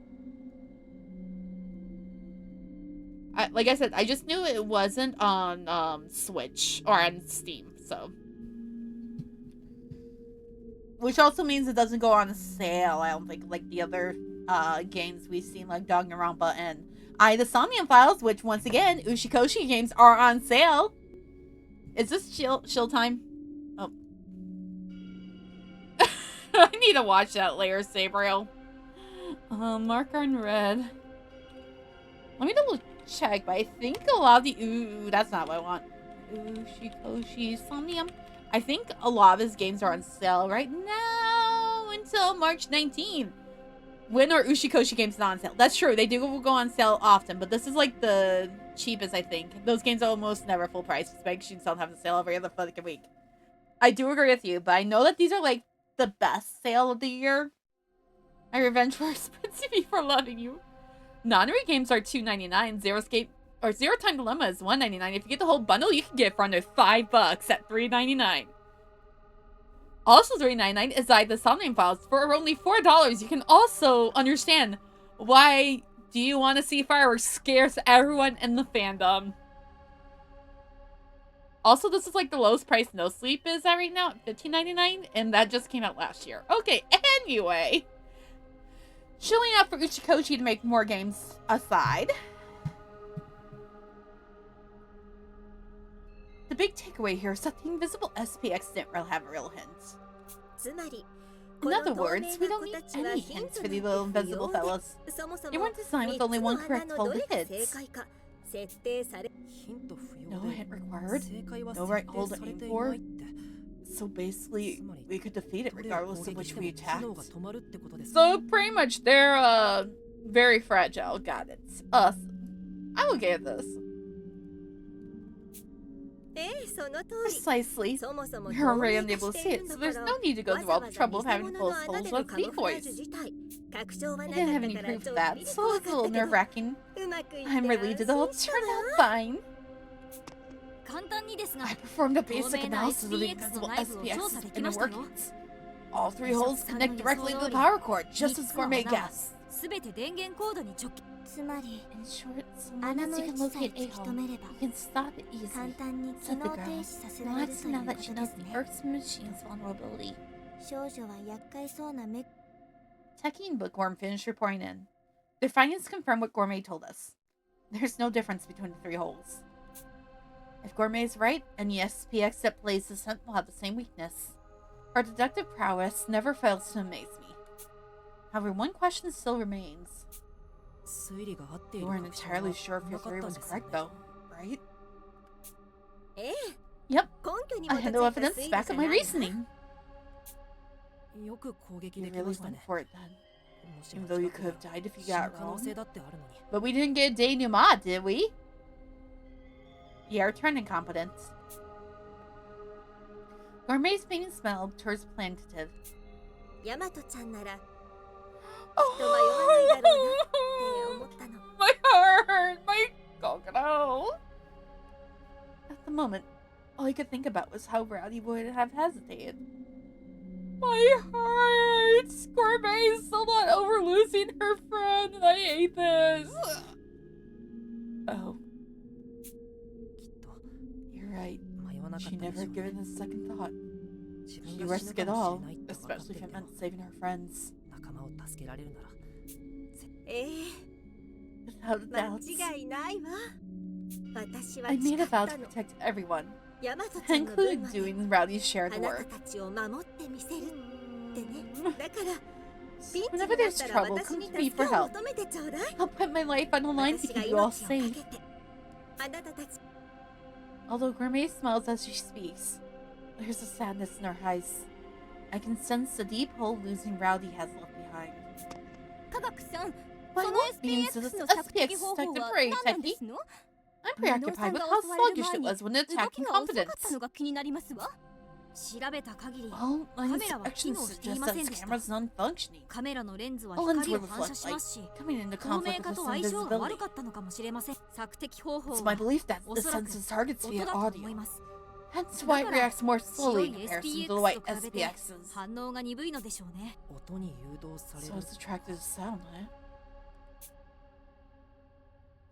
Like I said, I just knew it wasn't on Switch or on Steam, so. Which also means it doesn't go on sale, I don't think, like the other games we've seen, like Danganronpa and the Somnium Files, which, once again, Ushikoshi games are on sale. Is this chill time? Oh. I need to watch that later, Sabriel. Marker in red. Let me double check, but I think a lot of the... Ooh, that's not what I want. Ushikoshi Somnium. I think a lot of his games are on sale right now until March 19th. When are Ushikoshi games not on sale? That's true. They do go on sale often, but this is like the cheapest, I think. Those games are almost never full price. Spike don't have a sale every other fucking week. I do agree with you, but I know that these are like the best sale of the year. My revenge for expensive for loving you. Non-re games are $2.99. Zero Time Dilemma is $1.99. If you get the whole bundle, you can get it for under $5 at $3.99. Also $3.99 is the Somnium Files. For only $4, you can also understand why do you want to see fireworks scares everyone in the fandom. Also, this is like the lowest price No Sleep is at right now at $15.99, and that just came out last year. Okay, anyway. Shilling out for Uchikoshi to make more games aside. The big takeaway here is that the invisible SPX didn't really have a real hint. In other words, we don't need any hints for these little invisible fellas. They weren't designed with only one correct folded hits. No hint required, no right hole to aim for. So basically, we could defeat it regardless of which we attacked. So pretty much, they're very fragile. Got it. Awesome. I'm okay with this. Precisely. You're already unable to see it, so there's no need to go through all the trouble of having full holes with decoys. I didn't have any proof of that, so it's a little nerve-wracking. I'm relieved it'll turn out fine. I performed a basic analysis of the invisible SPX's inner workings. All 3 holes connect directly to the power cord, just as Gourmet guessed. In short, so long as you can locate a hole, you can stop it easily, said the girl, relaxing now that she knows the Earth's machine's vulnerability. Techie and Bookworm finished reporting in. Their findings confirm what Gourmet told us. There's no difference between the 3 holes. If Gourmet is right, any SPX that plays this hunt will have the same weakness. Our deductive prowess never fails to amaze me. However, one question still remains. You weren't entirely sure if your theory was correct, though, right? Yep. I had no evidence to back up my reasoning. You really went for it then. Even though you could have died if you got it wrong. But we didn't get a denouement, did we? Yeah, return incompetence. Gourmet's pain and smell towards plaintive. My heart! My coconut! At the moment, all I could think about was how Rowdy would have hesitated. My heart! Gourmet is still not over losing her friend, and I hate this! Oh. You're right. She never had given this a second thought. She risked it all, especially if it meant saving her friends. Without doubt. I made a vow to protect everyone, including doing Rowdy's shared work. Whenever there's trouble, come to me for help. I'll put my life on the line to keep you all safe. Although Gourmet smiles as she speaks, there's a sadness in her eyes. I can sense the deep hole losing Rowdy has left behind. By what means does this SPX detect a prey, Techie? I'm preoccupied with how sluggish it was when attacking confidence. Well, my inspection suggests that its camera's non-functioning. The lens would reflect light, coming into conflict with its invisibility. It's my belief that this senses targets via audio. Hence why it reacts more slowly in comparison to the white SPXs. So it's attracted to sound, huh?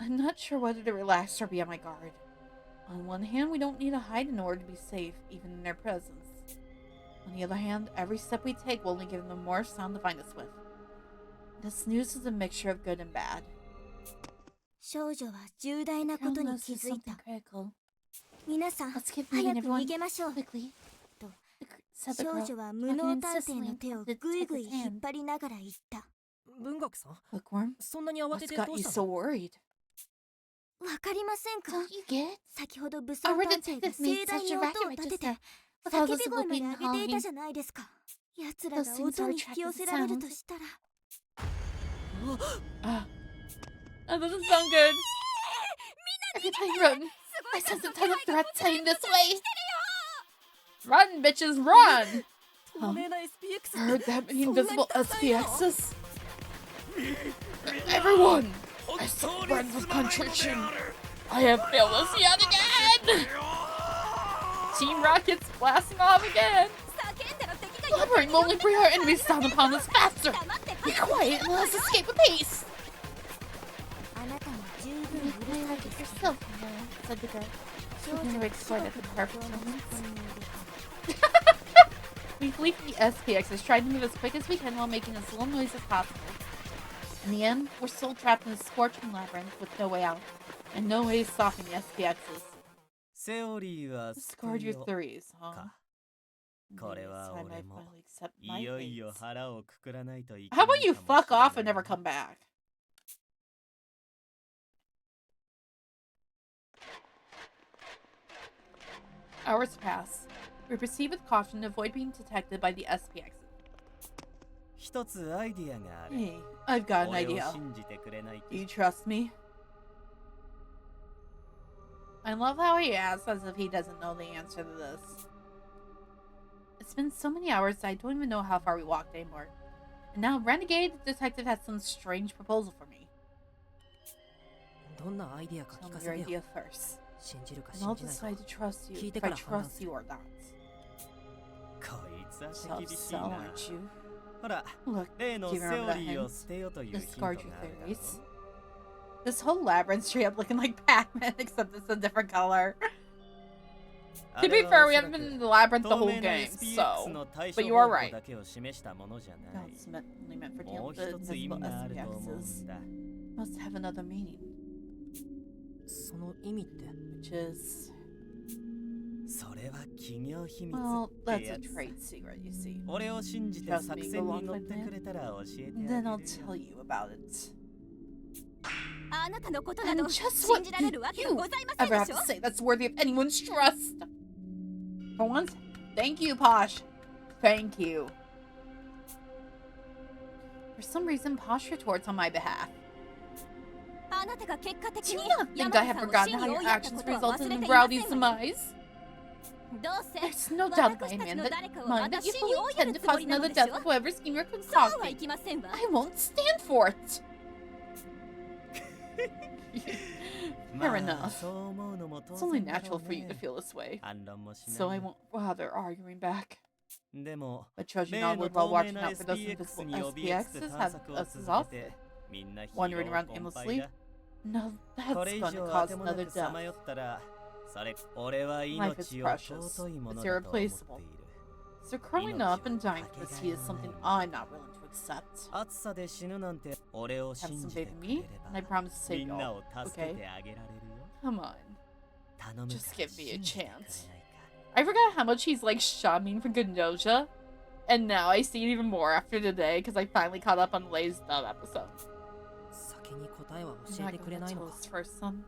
I'm not sure whether to relax or be on my guard. On one hand, we don't need to hide in order to be safe, even in their presence. On the other hand, every step we take will only give them more sound to find us with. This news is a mixture of good and bad. Girl notices something critical. Let's keep moving, everyone. Quickly. The said the 少 girl, 女は talking 無能探偵 insistently の手を on the ぐいぐい detective's 引っ hand. 張りながら言った。文学さん Bookworm, そんなに慌て what's て got どう you した so の worried? わかりませんか？ Don't you get? 先ほど武 Our 装探偵が detective made 盛大 such に a 音 racket を right 立て just て now. With all 叫 those び people 声まで being 上げてい hollering. たじゃないですか。奴ら Those が things 音 are に引き寄せられるとしたら。 That doesn't sound good. Everybody run. I sense a ton of threats heading this way. Run, bitches, run! 透明な SPX Heard that many そんなに invisible たくさんいるの SPXs? Everyone! 本 I still 当に burn す with まないので contrition. ある I have failed us yet again! Team Rocket's blasting off again! 叫んだら敵が Blubbering will only bring our enemies down upon us faster! 黙って Be 早く quiet and let us escape with haste! あなたも十 You 分うる play さい like で it す。 yourself, said the girl. 少女 She は explained at the 白 perfect く moment. ここにいる。 We flee from the SPXs, trying to move as quick as we can while making as little noise as possible. In the end, we're still trapped in a scorching labyrinth with no way out, and no way to soften the SPXs. セオリーは Discard your 捨てよ theories, huh? か。 Maybe これ this は time 俺 I も finally accept my いよいよ fate. 腹をくくらないといけ How な about い you かも fuck しれ off ない and never な come back? Hours pass. We proceed with caution to avoid being detected by the SPX. 一つアイディアがある Hey, I've got an 俺を idea. 信じてくれないか Do you trust me? I love how he asks as if he doesn't know the answer to this. It's been so many hours that I don't even know how far we walked anymore. And now Renegade Detective has some strange proposal for me. どんなアイディアか Tell 聞 me か your せて idea よ first. 信じるか And 信 I'll じないか decide to trust you聞いて if I から判断 trust する you or not. こいつは Tough 手厳しい sell, な aren't you? ほら Look, 例の do you セ remember オ that リーを hint? 捨てよというヒント Discard があ your るだろ theories. う This whole labyrinth straight up looking like Pac-Man, except it's a different color. To be fair, we haven't been in the labyrinth the whole game, so. But you are right. No, it's Only meant for dealing もう with the 一つ意 invisible 味があると思うん SPXs. だ Must have another meaning, その意味って which is, それは企業秘密 well, って that's や a つ trade secret, you see. 俺を信じて Trust 作 me, 戦 go に along 乗っ with て me. くれたら教えて And あ then げ I'll る tell よ you about it. あなたのことなど And just 信 what じられ did るわけが you ございません ever で have しょ to say that's worthy of anyone's trust? For once, thank you, Posh. Thank you. For some reason, Posh retorts on my behalf. あなたが結果的 Do you に not think 山 I 田 have さんを forgotten 死 how に your 追いやった actions ことは resulted 忘れ in ていませ Rowdy's んわよ demise? どうせ There's no doubt in 私 my たち mind の that 誰かを mind 私 that you に fully 追いや intend る to つも cause りなの another でし death ょ of whoever scheme you're そうはい concocting. きませんわ I won't stand for it. Fair ま enough. あそう思うのも It's 当 only 然だろ natural う for you to ね feel this way, 反論もしない so I よ won't bother arguing back. でも But Treasure 例 not の would while 透明 watching な out for those SPX invisible に怯えつつ SPXs 探 have 索を us 続 off, けてみんなヒー wandering ロ around ーコンパイ aimlessly. だ No, こ that's れ以 gonna 上当 cause てもな another くさ death. まよったらそれ俺は Life is 命を precious. 尊いもの It's だと思ってい irreplaceable. る So curling up and dying for this heat is something I'm not willing to accept. 暑さで死ぬなんて俺を Have 信 some じて faith く in れ me, れ and I ば promise to み save んな y'all. を助け Okay? てあげられるよ Come on. 頼む Just から give me a 信じてくれない chance. か I forgot how much he's like shamming for Ganoja. And now I see it even more after today because I finally caught up on Lay's dub episode. 先に答えは I'm 教え not てくれ gonna ないのか toast first, son.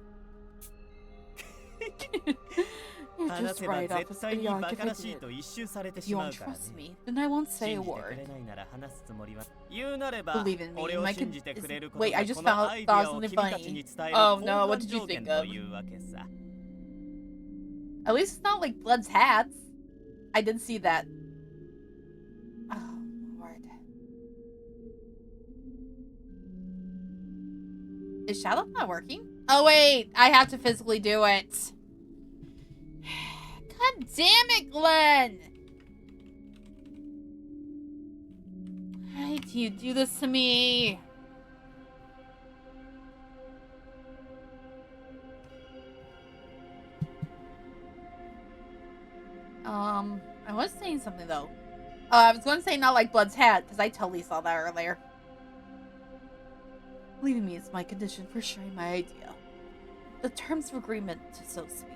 You're 話 just せば right off 絶 as 対に idiotic バ if カ I らしい did. と一周されて If し you ま won't うから trust ね me, then I won't say a 信じてく word. れないなら話すつもりは言うなれば Believe in me, 俺を my 信 con- じてくれる is- こと wait, が I just この found アイ out デ that ア was を something 君たち funny. に伝える Oh 交 no, what 換 did you 条件 think と of? いうわけさ At least it's not like Blood's hats. I did see that. Oh, Lord. Is Shadow not working? Oh, wait. I have to physically do it. God damn it, Glenn. Why do you do this to me? I was saying something though. I was going to say not like Blood's hat because I totally saw that earlier. Leaving me is my condition for sharing my idea. The terms of agreement, so to speak,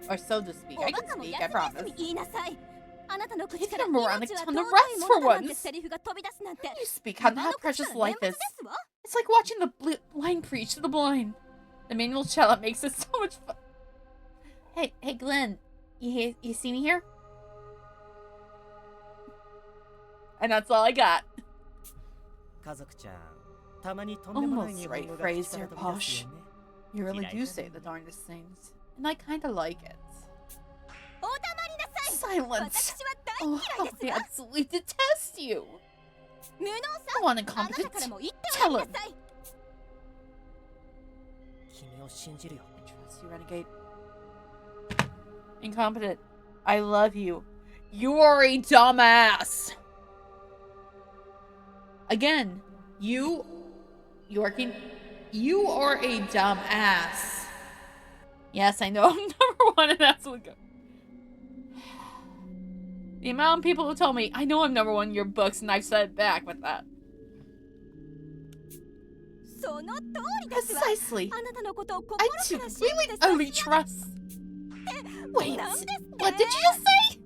or so to speak. お I バ can カも speak, 休 I み promise. 休み言いなさい。あなたの口 Taking から a moronic 命は ton 尊 of い rest も for のだなんて once. セリフが飛び出すなんて You speak on 今 how の口 precious から life 念 is. 仏ですわ It's like watching the blind preach to the blind. The manual shell makes it so much fun. Hey, Glenn. You see me here? And that's all I got. 家族ちゃん、たまにとんでもない Almost 日 right 本語が口 phrase から there, 飛び出すよね。 You really do Did I say tell the you? darndest things. And I kinda like it. お黙りなさい Silence. 私は大 Oh, 嫌いです I わ absolutely detest you. 無能 I さ want あなたから incompetent. も言ってお Tell き him. なさい君を信じるよ。 I trust you, renegade. Incompetent. I love you. You are a dumbass. Again, you are a dumbass. Yes, I know I'm number one, and that's what go. The amount of people who tell me I know I'm number one in your books, and I've said it back with that. その通りですわ Precisely. あなたのことを心 I か do ら信じて really only trust. Wait, なんですって what did you just say?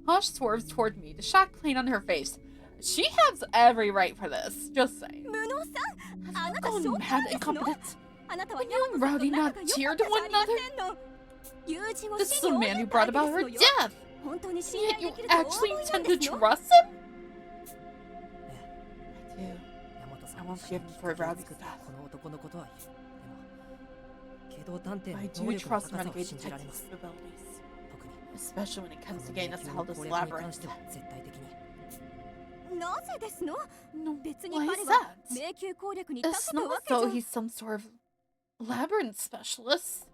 Hosh swerves toward me, the shock plain on her face. She has every right for this. Just saying. 無能さんあなた Gone 正 mad 気 and ですの incompetent. あなたは When ヤ you マ and トさん Rowdy と not 仲が良 cheer かっ to たじゃ one ありま another? せんの友人を This is 死 the に追い man や who った brought 相手 about です her のよ death. 本当に信 Yet 頼 you できるとお思 actually いなん intend で to すの trust him? I do. 大和さ I ん won't に死の forgive him きっ for かけを Rowdy's 作った death. この男のことは言う。でも、機動探偵 I の do 能力の trust 高さを Renegade 信じられま Detective's す。 abilities. 特に、 Especially when it こ comes の to 迷 getting us 宮 out の of this 攻略に関 labyrinth. しては絶対的に。なぜですの No, 別に why 彼 is は that? 迷宮攻略に長 It's けた not わ as けじゃ though he's some sort of labyrinth specialist.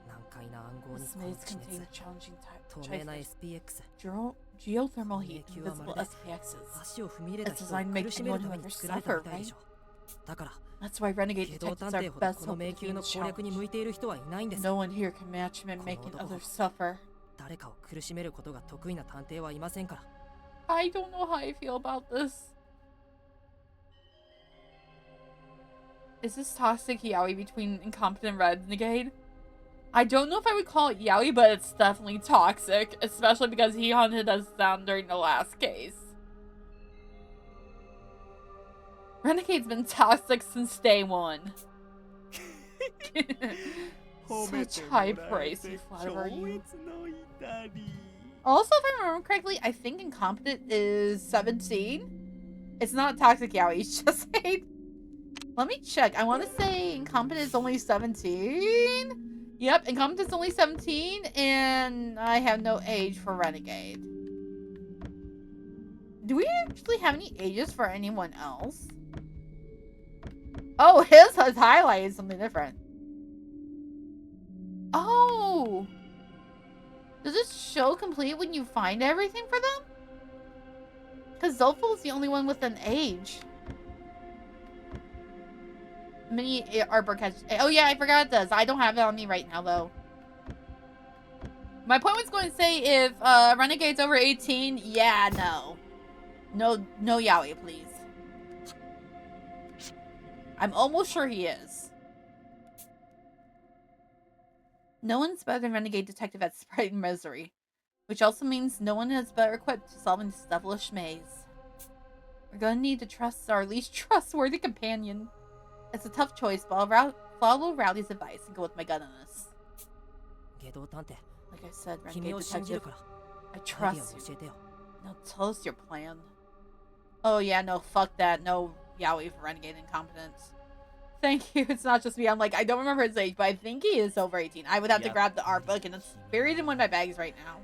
難解な暗号に This この maze 地 contains 熱、 challenging 透明な types. SPX、 Geothermal heat, 迷宮はまる invisible で SPXs. 足を踏み入れた It's 人を designed to make 苦しめる anyone た who め ever に作られたみたいで suffer, しょ。だから、 That's why renegade 機動探 detectives 偵 are ほど best この hope 迷 of 宮 defeating の the 攻略に challenge. 向いている人はいないんです。 No one here can match him in making others suffer. 誰かを苦しめることが得意な探偵はいませんから。 I don't know how I feel about this. Is this toxic yaoi between incompetent renegade? I don't know if I would call it yaoi, but it's definitely toxic, especially because he hunted us down during the last case. Renegade's been toxic since day one. Such high praise, you flatterer, you. Also, if I remember correctly, I think incompetent is 17. It's not toxic yaoi, it's just like... Let me check. I want to say incompetent is only 17. Yep, incompetent is only 17, and I have no age for renegade. Do we actually have any ages for anyone else? Oh, his has highlighted something different. Oh! Does it show complete when you find everything for them? Because Zolful's the only one with an age. Mini artwork has... Oh yeah, I forgot it does. I don't have it on me right now, though. My point was going to say, if Renegade's over 18, yeah, no. No yaoi, please. I'm almost sure he is. No one's better than Renegade Detective at spreading misery. Which also means no one is better equipped to solving this devilish maze. We're gonna need to trust our least trustworthy companion. It's a tough choice, but I'll follow Rowdy's advice and go with my gut on this. 下道探偵、 Like I said, 君 Renegade を信じる Detective, から、 I アイデ trust アを you. 教えてよ。 Now tell us your plan. Oh yeah, no, fuck that. No yaoi for Renegade Incompetence. Thank you. It's not just me. I'm like, I don't remember his age, but I think he is over 18. I would have to grab the art book, and it's buried in one of my bags right now.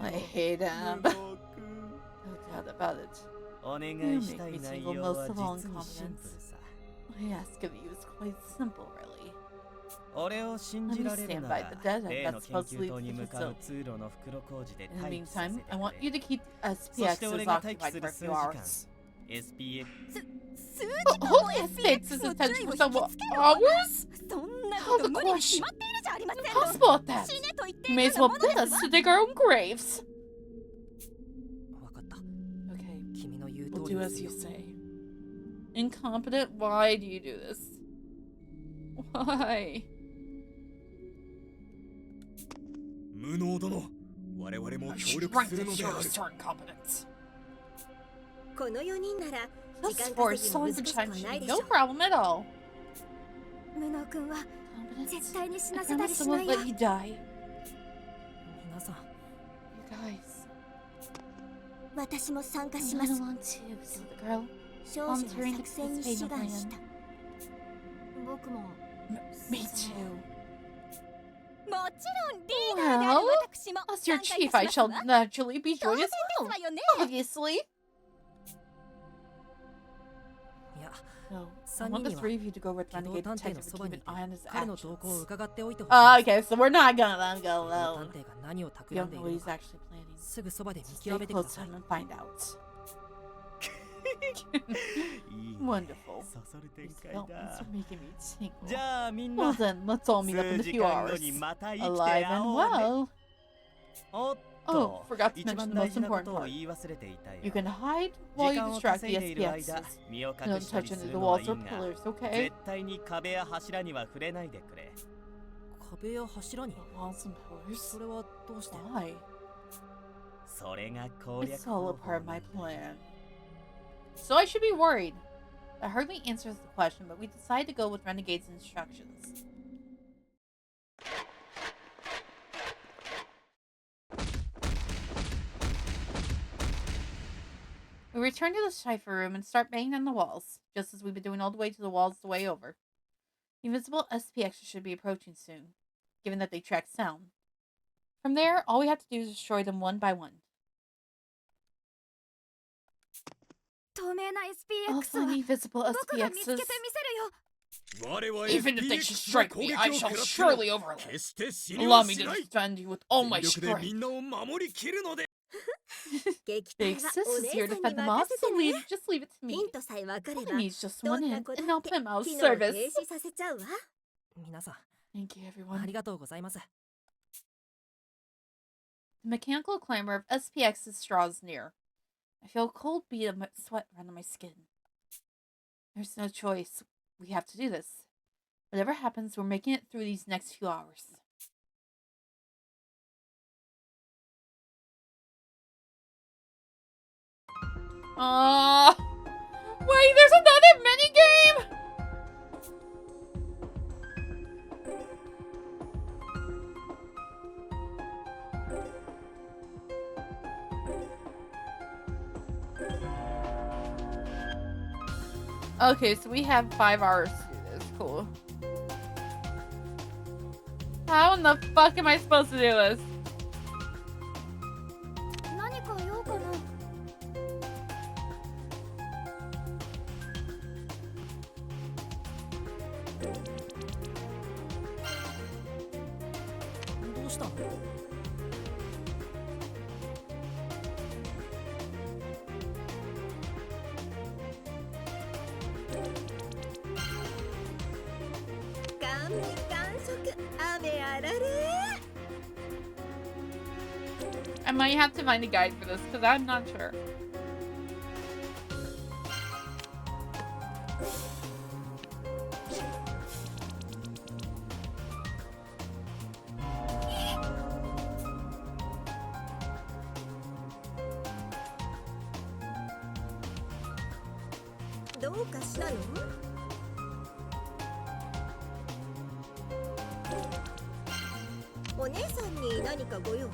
I hate him. No doubt about it. お願 You いした make い me 内 tingle 容 most は of all 実にシンプル incompetence. さ。 I ask of you is quite simple, really. 俺を信じられるな Let me stand by ら the dead end 例 that の supposedly 研究棟に leads to 向 the かう facility. 通路の袋小路で In the 待機させ meantime, て I く want れ you to keep そして SPXs 俺が待機 occupied す for る a 数 few 時間 hours. SPX 数 Oh, 時間 holy も SPX SPX is の attention 注意 for を some 引きつける hours? そんな How こと the 無理に決 question? まっているじゃありません Impossible at that. 死ねと言って You い may る as よう well なもの bid で us すわ to dig our own graves. わかった。 Okay, 君の言う we'll 通り do に as する you よ。 say. Incompetent? Why do you do this? Why? 無能殿、我々も Our 協力す strength るの is であ your る。 sword competence. この4人なら This 時間 for 稼ぎも selling 難 the しくは time ない should で be しょ no problem at all. 無能君は Competence. 絶対に死 I なせたり promise し I な won't いよ let you die. 皆さん You guys. 私も参加 I しま don't す want to, said the girl. 少女は作戦に志願した僕も Me too. もちろんリーダーである Well, 私も as your 参加い chief, た I します shall わ naturally be 当 joined 然 as です well. わよね Obviously. いや No, I 三 want 人 the には three of you to go with 機動 Renegade 探偵の Detective そ to ば keep に an いて eye on his 彼の動向を actions. 伺っておいてほしいんです Okay, so we're not gonna go 機動 alone. 探偵が何を You 企ん don't でい know る what の he's か actually planning. すぐそばで見 Stay 極めてくだ close さ to い him and find out. いいね Wonderful. そそる展 These 開 developments だ are making me tingle. じゃあみん Well な then, let's all meet up in 数 a 時 few 間後 hours. にまた生きて Alive 会 and おうね well. おっ Oh, と forgot to 一 mention 番 the 大 most 事なこ important とを part. 言い忘れていたよ You can hide 時 while you 間を distract 稼 the いでいる間 SPXs. 身を Don't 隠した touch りす any of る the のは walls いい or が pillars, okay? 絶対に壁や柱には触れないでくれ壁や柱に The walls and そ pillars? れはどうして Why? それが攻略 It's all 方 a 法 part of my plan. So I should be worried. That hardly answers the question, but we decide to go with Renegade's instructions. We return to the cipher room and start banging on the walls, just as we've been doing all the way to the walls the way over. The invisible SPX should be approaching soon, given that they track sound. From there, all we have to do is destroy them one by one. 透明な I'll SPX は find invisible 僕が見つけ SPXs. てみせるよ我は Even if they should SPX の strike 攻 me, 撃 I を shall 食らっても surely overlook. 決して死に Allow は me し to ない defend you with all 全 my 力で strength. みんなを守りきるので 撃 Big 退は sis お is 姉 here さ to ん defend に them 任 all, せ so てね just leave it to ヒ me. ントさえ分かれ All ば I need is just ど one んな hint, 子 and だ I'll って put him out of 機能を service. 停止させちゃうわ皆さん Thank you, あ everyone. りがとうございます The mechanical clamor of SPX's straws near. I feel a cold bead of sweat run on my skin. There's no choice. We have to do this. Whatever happens, we're making it through these next few hours. Wait, there's another minigame! Okay, so we have 5 hours to do this. Cool. How in the fuck am I supposed to do this? 何か用かなどうしたの完璧完食雨あられ I might have to find a guide for this because I'm not sure.どうかしたのお姉さんに何かご用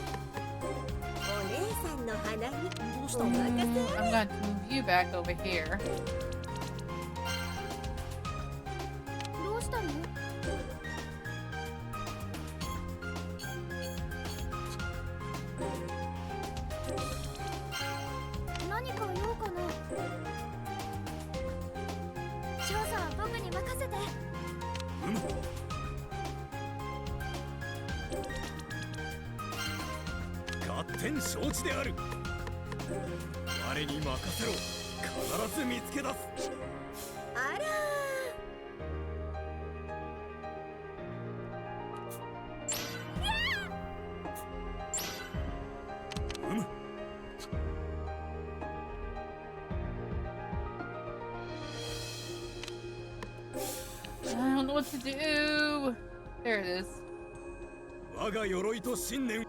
お姉さんの鼻にどうしたのお任せ I'm going to move you back over here. どうしたの何か用かな調査は僕に任せて勝手に承知である我に任せろ必ず見つけ出すあら know what to do. There it is. 我が鎧と信念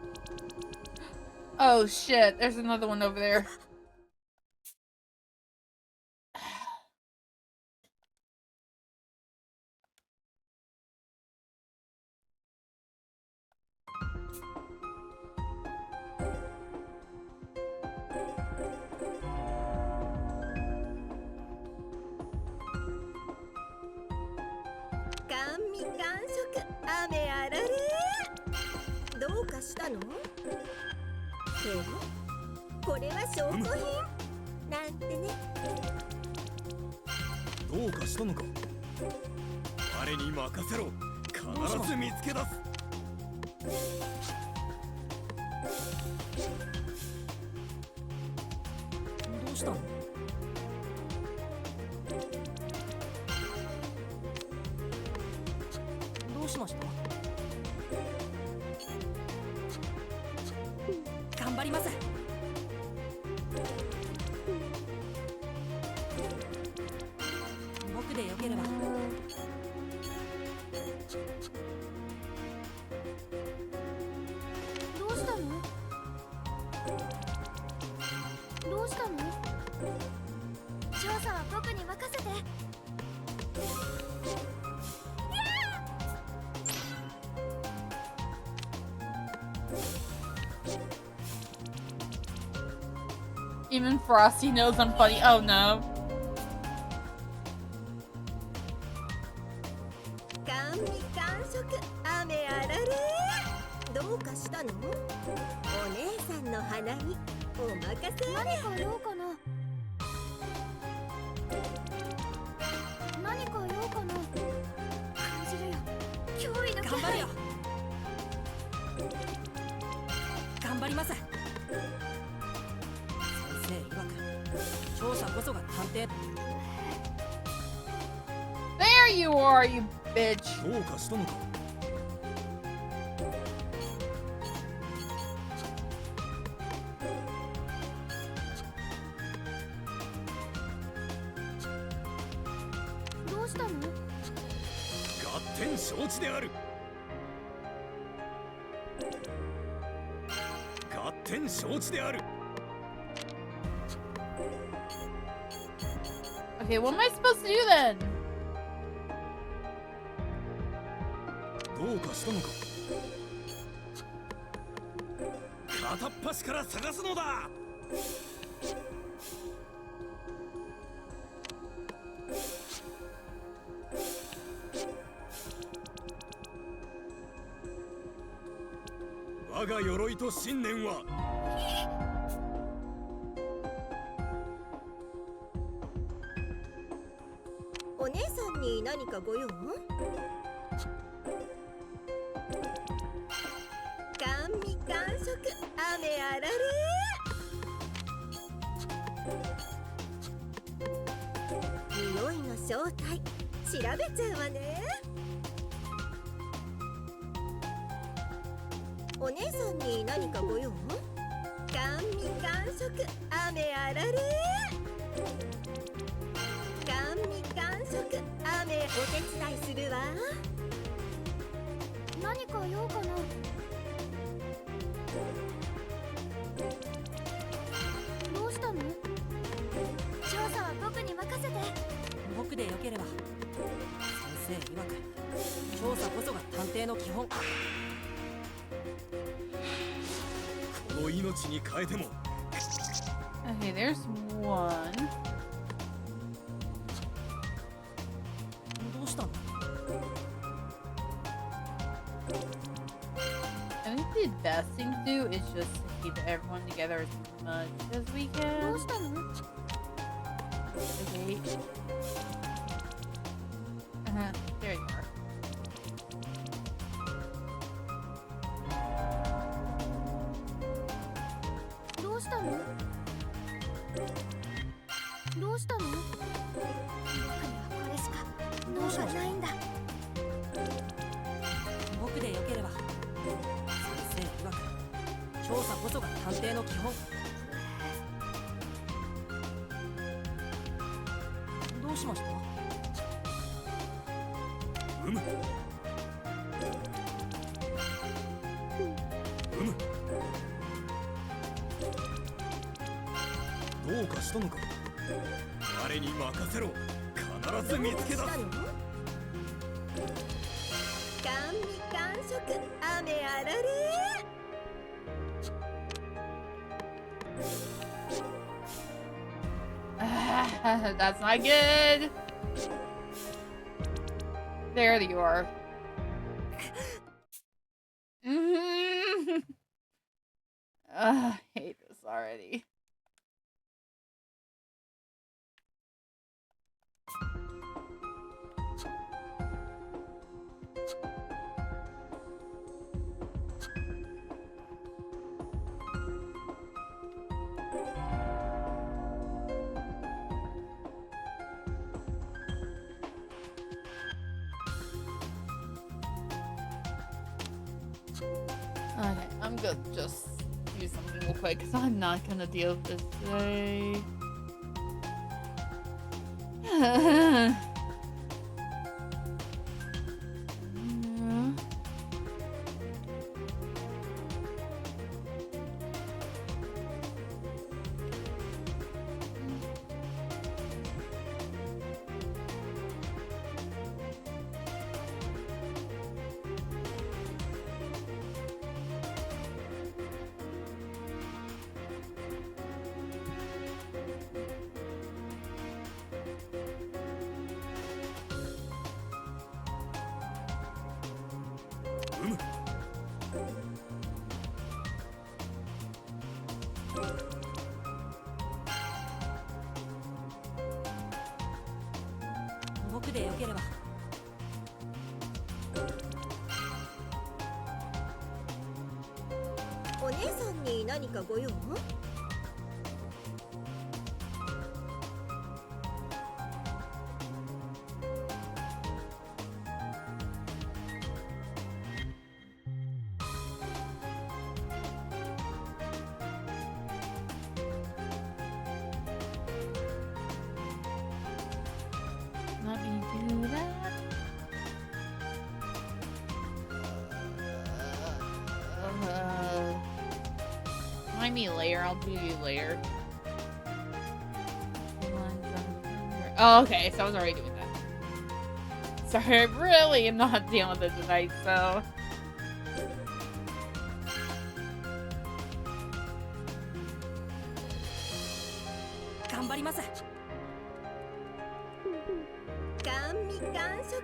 Oh shit, there's another one over there. Show なんてね。どうかしたのか。我に任せろ。必ず見つけ出す。どうしたの？どうしました？頑張ります。僕でよければ。どうしたの？どうしたの？調査は僕に任せて。Even Frosty knows I'm funny. Oh no. 甘味完食雨あられ。どうかしたの？お姉さんの鼻にお任せ。何か用かな？何か用かな？感じるよ。脅威の気配。頑張るよ。頑張ります。調査こそが探偵。 There you are, you bitch. どうかしたのか。どうしたの？合点承知である。合点承知である。 Okay, what am I supposed to do then? どうかしたのか。片っ端から探すのだ。我が鎧と信念は。お姉さんに何かご用？甘味完食雨あられ。匂いの正体調べちゃうわね。お姉さんに何かご用？甘味完食雨あられ。甘味完食雨お手伝いするわ。何か用かな？どうしたの？調査は僕に任せて。僕でよければ。先生曰く調査こそが探偵の基本。この命に変えても。 Okay, there's one. どうしたの？ I think the best thing to do is just keep everyone together as much as we ど can. うしたの？ Okay. There you are. どうしたの？どうしたの？僕にはこれしかどうがないんだ。僕でよければ。先生曰く調査こそが探偵の基本。どうしました？うむ。うかしたのか。我に任せろ。必ず見つけ出す。どうかしたの？甘味完食雨あられ。That's not good. There you are. I hate this already. Okay, I'm good. Just do something real quick because I'm not gonna deal with this today. Ooh. 僕でよければ。お姉さんに何かご用？Let me do that. Find me later. I'll do you later. Oh, okay. So I was already doing that. Sorry, I really am not dealing with it tonight, so.頑張ります。甘味完食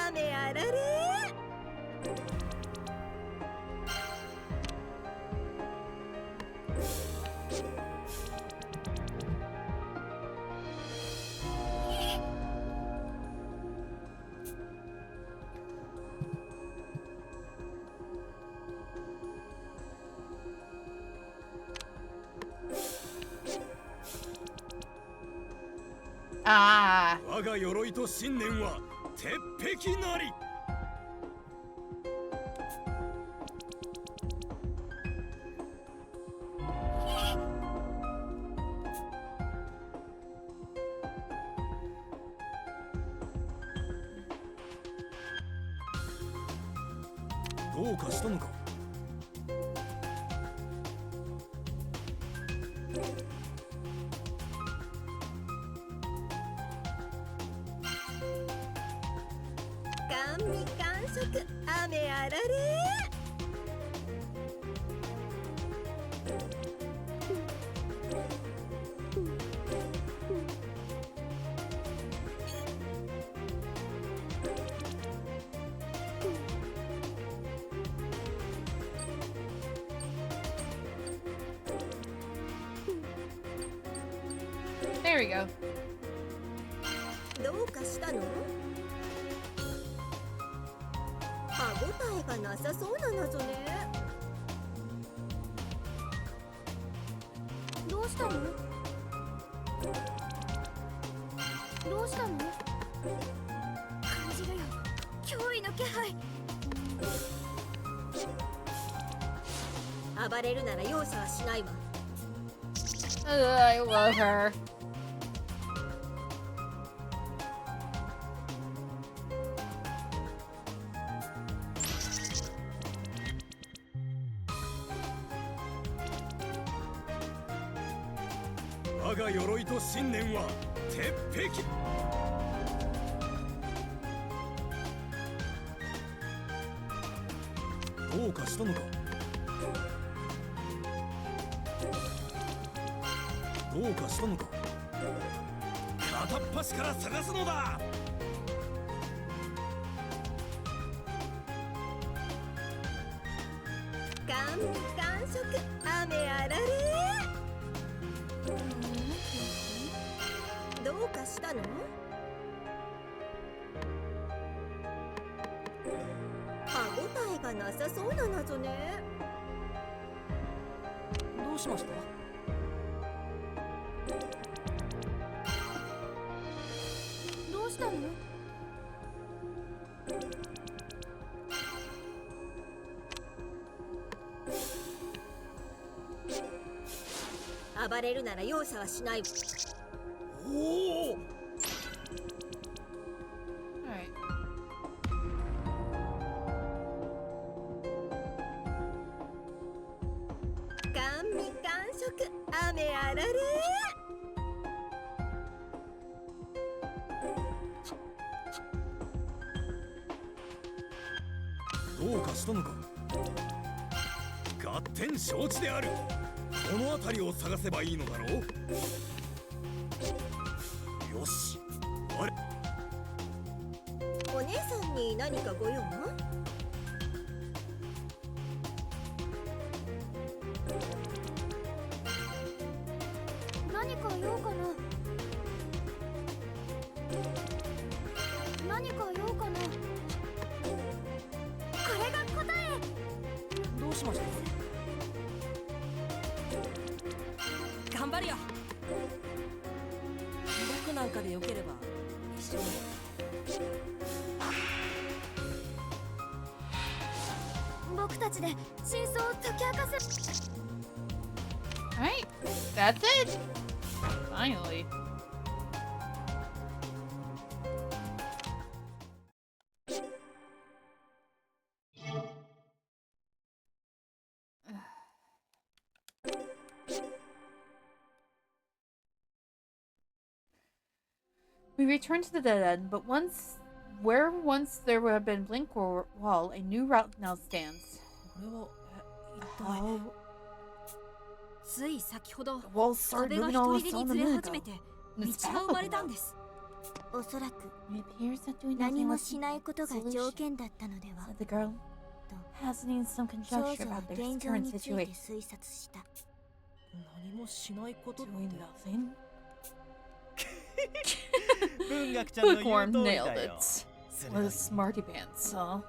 雨あられ。Ah. 我が鎧と信念は鉄壁なり。どうかしたのか。甘味完食雨あられ。There we go. どうかしたの？歯ごたえがなさそうな謎ね。どうしたの？どうしたの？感じるよ、脅威の気配。暴れるなら容赦はしないわ。I love her. 我が鎧と信念は鉄壁。どうかしたのか。どうかしたのか。片っ端から探すのだ。感触雨あられ。どうかしたの？歯ごたえがなさそうな謎ね。どうしました？どうしたの？暴れるなら容赦はしない。おお。Alright. 甘味感触雨あられ。どうかしたのか。合点承知である。この辺りを探せばいいのだろう。よし。あれ。お姉さんに何かご用？何か用かな？何か用かな？これが答え。どうしました？頑張るよ。僕なんかでよければ一緒に。僕たちで真相を解き明かせ。Alright, that's it! Finally. We return to the dead end, but once there would have been blank wall, a new route now stands. これは一体 Oh, つい先ほど the walls started 壁が moving 一 all 人 of で a に sudden ず a れ minute 始め ago. て And 道 it's が生まれたんです おそらく It appears that doing 何 nothing も was しないことが条件だったのでは said the girl, と hazarding some 少 conjecture 女は about their 現状 current について situation. 推察した。何もしないことって Doing nothing. 文学ちゃんの言う Bookworm 通り nailed だよ。 it. 鋭 What い a smarty pants, huh?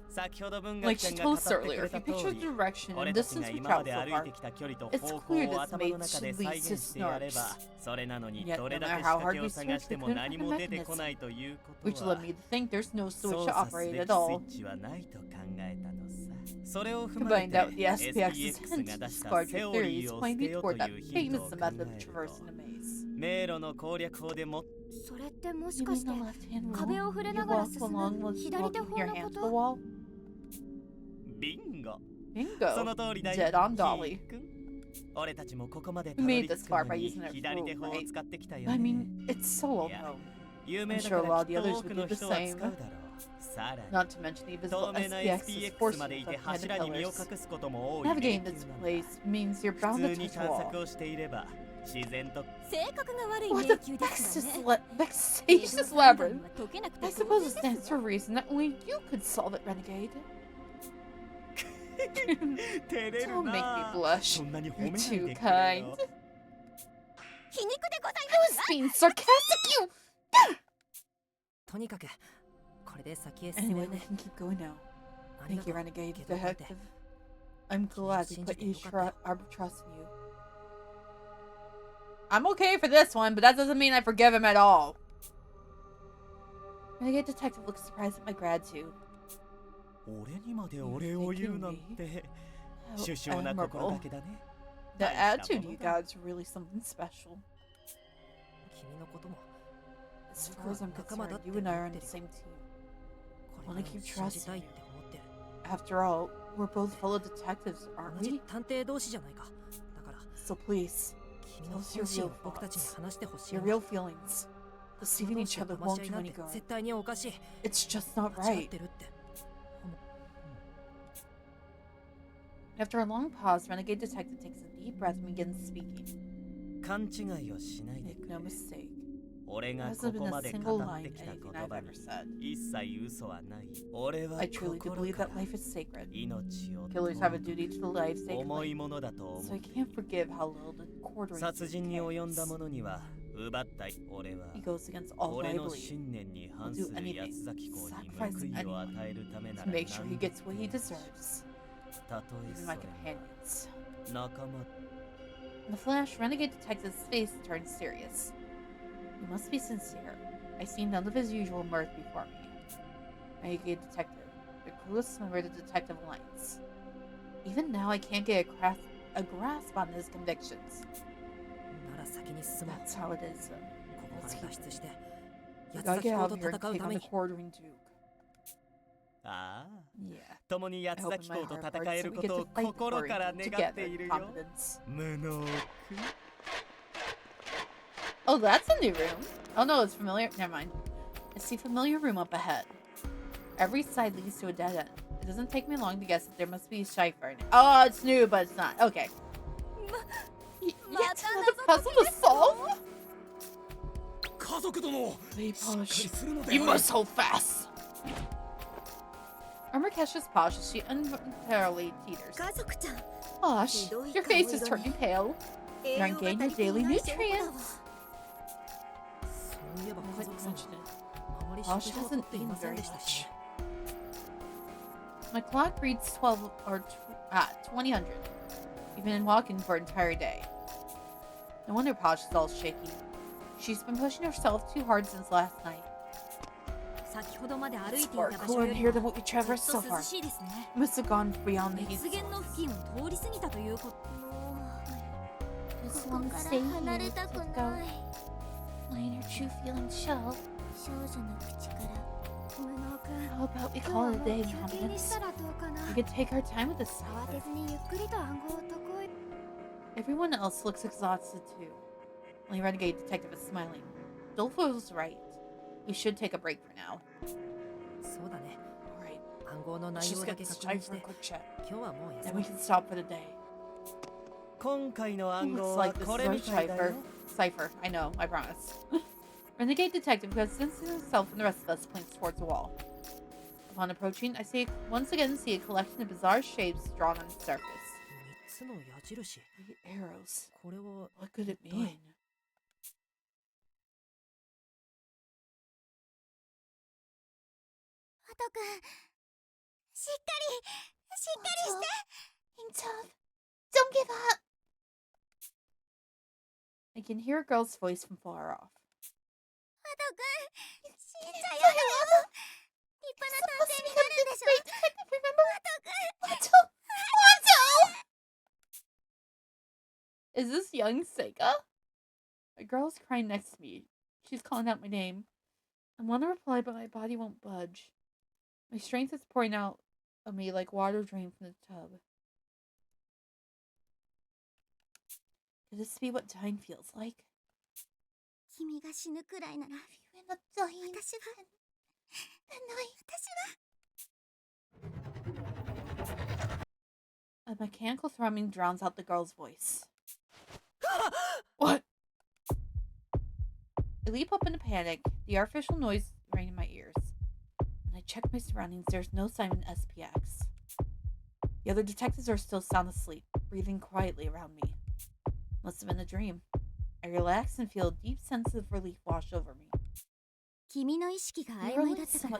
先ほど文学 Like ちゃ she んが told 語 us ってく earlier, れ if た you 通 picture the り、 direction 俺 and たち distance が we 今まで traveled 歩 so い far, てきた距離と it's 方 clear 向を this 頭の maid 中で should 再 lead 現 to してやれば、 Snarks, それなのに Yet どれ no だ matter け how 仕 hard 掛け we を探 search, して we も couldn't 何 find the も出てこ mechanism, ないということ which は led me to think there's no switch 操 to 作す operate べ at きスイ all. ッチはないと考えたのさ。それを踏まえ Combined て that with the SPX's SPX hint が to 出した discard セ your オリ theories ーを point 捨て me ようと toward that いうヒントを famous 考 method of える traversing a と maze. 迷路の攻略法でもそれってもし You か mean して the left-hand 壁 wall? を触れ You ながら walk 進 along む with 左手 walking 方 your の hand こ to the と？ wall? ビンゴ Bingo! その通りだよ Dead on キ Dolly. ー君俺たちもここまで We たど made り this 着く far の by に using that 左手 rule, 法を right? 使ってきたよ I ね mean, it's so well いや known. 有名 I'm だ sure か a ら lot of き the っと others 多 would く do の the 人は使 same. うだろうさらに Not to mention the 透 invisible 明な SPX's SPX まで portion いて of 柱に planet 身を colors. 隠すことも多い Navigating 迷 this 宮なんだ place means you're 普 bound 通 to に touch 探 a 索 wall. をしていれば自然と性格が悪い迷 What 宮 a ですからね。 vexatious labyrinth. 解けなくて I 当 suppose 然 it で stands す to わ。 reason that only you could solve it, Renegade. 照れる Don't make me な blush. そんなに褒 You're めない too でくれ kind. よ 皮肉でござい I ます was being sarcastic, you! とにかくこれで先へ進 Anyway, め we ね can keep going now. あり Thank が you, とう Renegade ゲドタって Detective. I'm glad we put Shinjite yokatta. our trust in you. I'm okay for this one, but that doesn't mean I forgive him at all. Renegade Detective looks surprised at my gratitude. 俺にまでお礼を言うなんて How 殊勝な心 admirable. がけだね The 大した attitude も you のだ got is really something special. 君のことも As far as I'm 仲間だ concerned, って you and I are 思 on って the るよ same team. これ Wanna から keep も信じ trusting たいっ you. て思ってる After all, we're both fellow detectives, 同 aren't じ we? 探偵同士じゃないかだから So please, 君の本心を僕たちに話してほしい your real feelings. Deceiving each other won't do any good. 絶対におかしい It's just not 間違っ right. てるって After a long pause, Renegade Detective takes a deep breath and begins speaking. 勘違いをしないで Make くれ no mistake. 俺 There が hasn't こ been こま a で single 語っ line て in きた anything 言 I've 葉 ever に said. 一切嘘はない俺は I truly do 心 believe から that life is sacred. 命を Killers have a duty to the lives they 重い claim. ものだと So 思 I ってい can't る forgive how little the quartering 殺人に及んだ carries. 者には奪った俺は He goes against all 俺 I の believe 信念に反 will す do る anything, 八崎公に sacrifice 報いを anyone 与えるためな to ら make sure he 何で gets what he deserves. たとえ Even そ my れ companions. 仲間 In the flash, Renegade Detective's face turns serious. He must be sincere. I see none of his usual mirth before me. Renegade Detective, the coolest member of the Detective Alliance. Even now, I can't get a grasp on his convictions. なら先に進もう That's how it is. ここから脱出して We 八 gotta 崎 get 公 out と of here and 戦う take た on め the に quartering Duke. ああ Yeah. 共に八 I 崎 open my 公と heart 戦 heart え so る we こ get と to を fight the 心から quartering 願ってい together. るよ Confidence. 無能 Oh, that's a new room. Oh no, it's familiar. Never mind. I see a familiar room up ahead. Every side leads to a dead end. It doesn't take me long to guess that there must be a cipher in it. Oh, it's new, but it's not. Okay. Yet another puzzle to solve? 家族殿 Wait, しっかり Posh. するので You ある must hold fast. Armor catches Posh as she involuntarily teeters. 家族ちゃん Posh, your face is turning pale. 栄 You're 養が gaining 足りてい daily ない証拠だわ nutrients. そういえば As 家 I 族さん mentioned it. あまり Posh 食事をとっ hasn't てい eaten ません very でしたし much. My clock reads 12 or 2000, We've been walking for an entire day. No wonder Posh is all shaky. She's been pushing herself too hard since last night. 先ほどまで歩い It's てい far た場所 cooler よ in り here も than what we ず traversed っ so と far. 涼しいですね Must have gone beyond the heat. 熱源の付近を通り過ぎたということ Just ここ wanna から stay 離 here れたく to な go い letting her true feelings show. 少女の口から無能くん How about we 今日 call は it も a う day, 休憩にした Confidence? らどうかな We could take our time with this 慌 cipher. てずにゆっくりと暗号を解こう Everyone else looks exhausted too. Only Renegade Detective is smiling. Dolfo was right. We should take a break for now. そうだね Alright, 暗号の let's 内容 just だ get け this 確認し cipher て quick check. 今日はもう休 Then も we う can stop for the day. 今回の暗 Looks 号は like this こ is れ our みたいだよ cipher. I know, I promise. Renegade Detective, who has distanced himself from the rest of us, points towards the wall. Upon approaching, I once again see a collection of bizarre shapes drawn on its surface. 3つの矢印 Three arrows. これは What could it mean? ハトくんしっかりして Hang tough. Don't give up. I can hear a girl's voice from far off. ハトくん死んじゃうよ立派な探偵になるんでしょ Great detective, remember? ハトくん Watto! Watto! Is this young Sega? A girl's crying next to me. She's calling out my name. I want to reply, but my body won't budge. My strength is pouring out of me like water drained from the tub. Could this be what dying feels like? 君が死ぬくらいなら If you end up dying, 私は a mechanical thrumming drowns out the girl's voice. What? I leap up in a panic, the artificial noise ringing in my ears. When I check my surroundings, there's no sign of an SPX. The other detectives are still sound asleep, breathing quietly around me. Must have been a dream. I relax and feel a deep sense of relief wash over me. 君の意識が曖昧だったから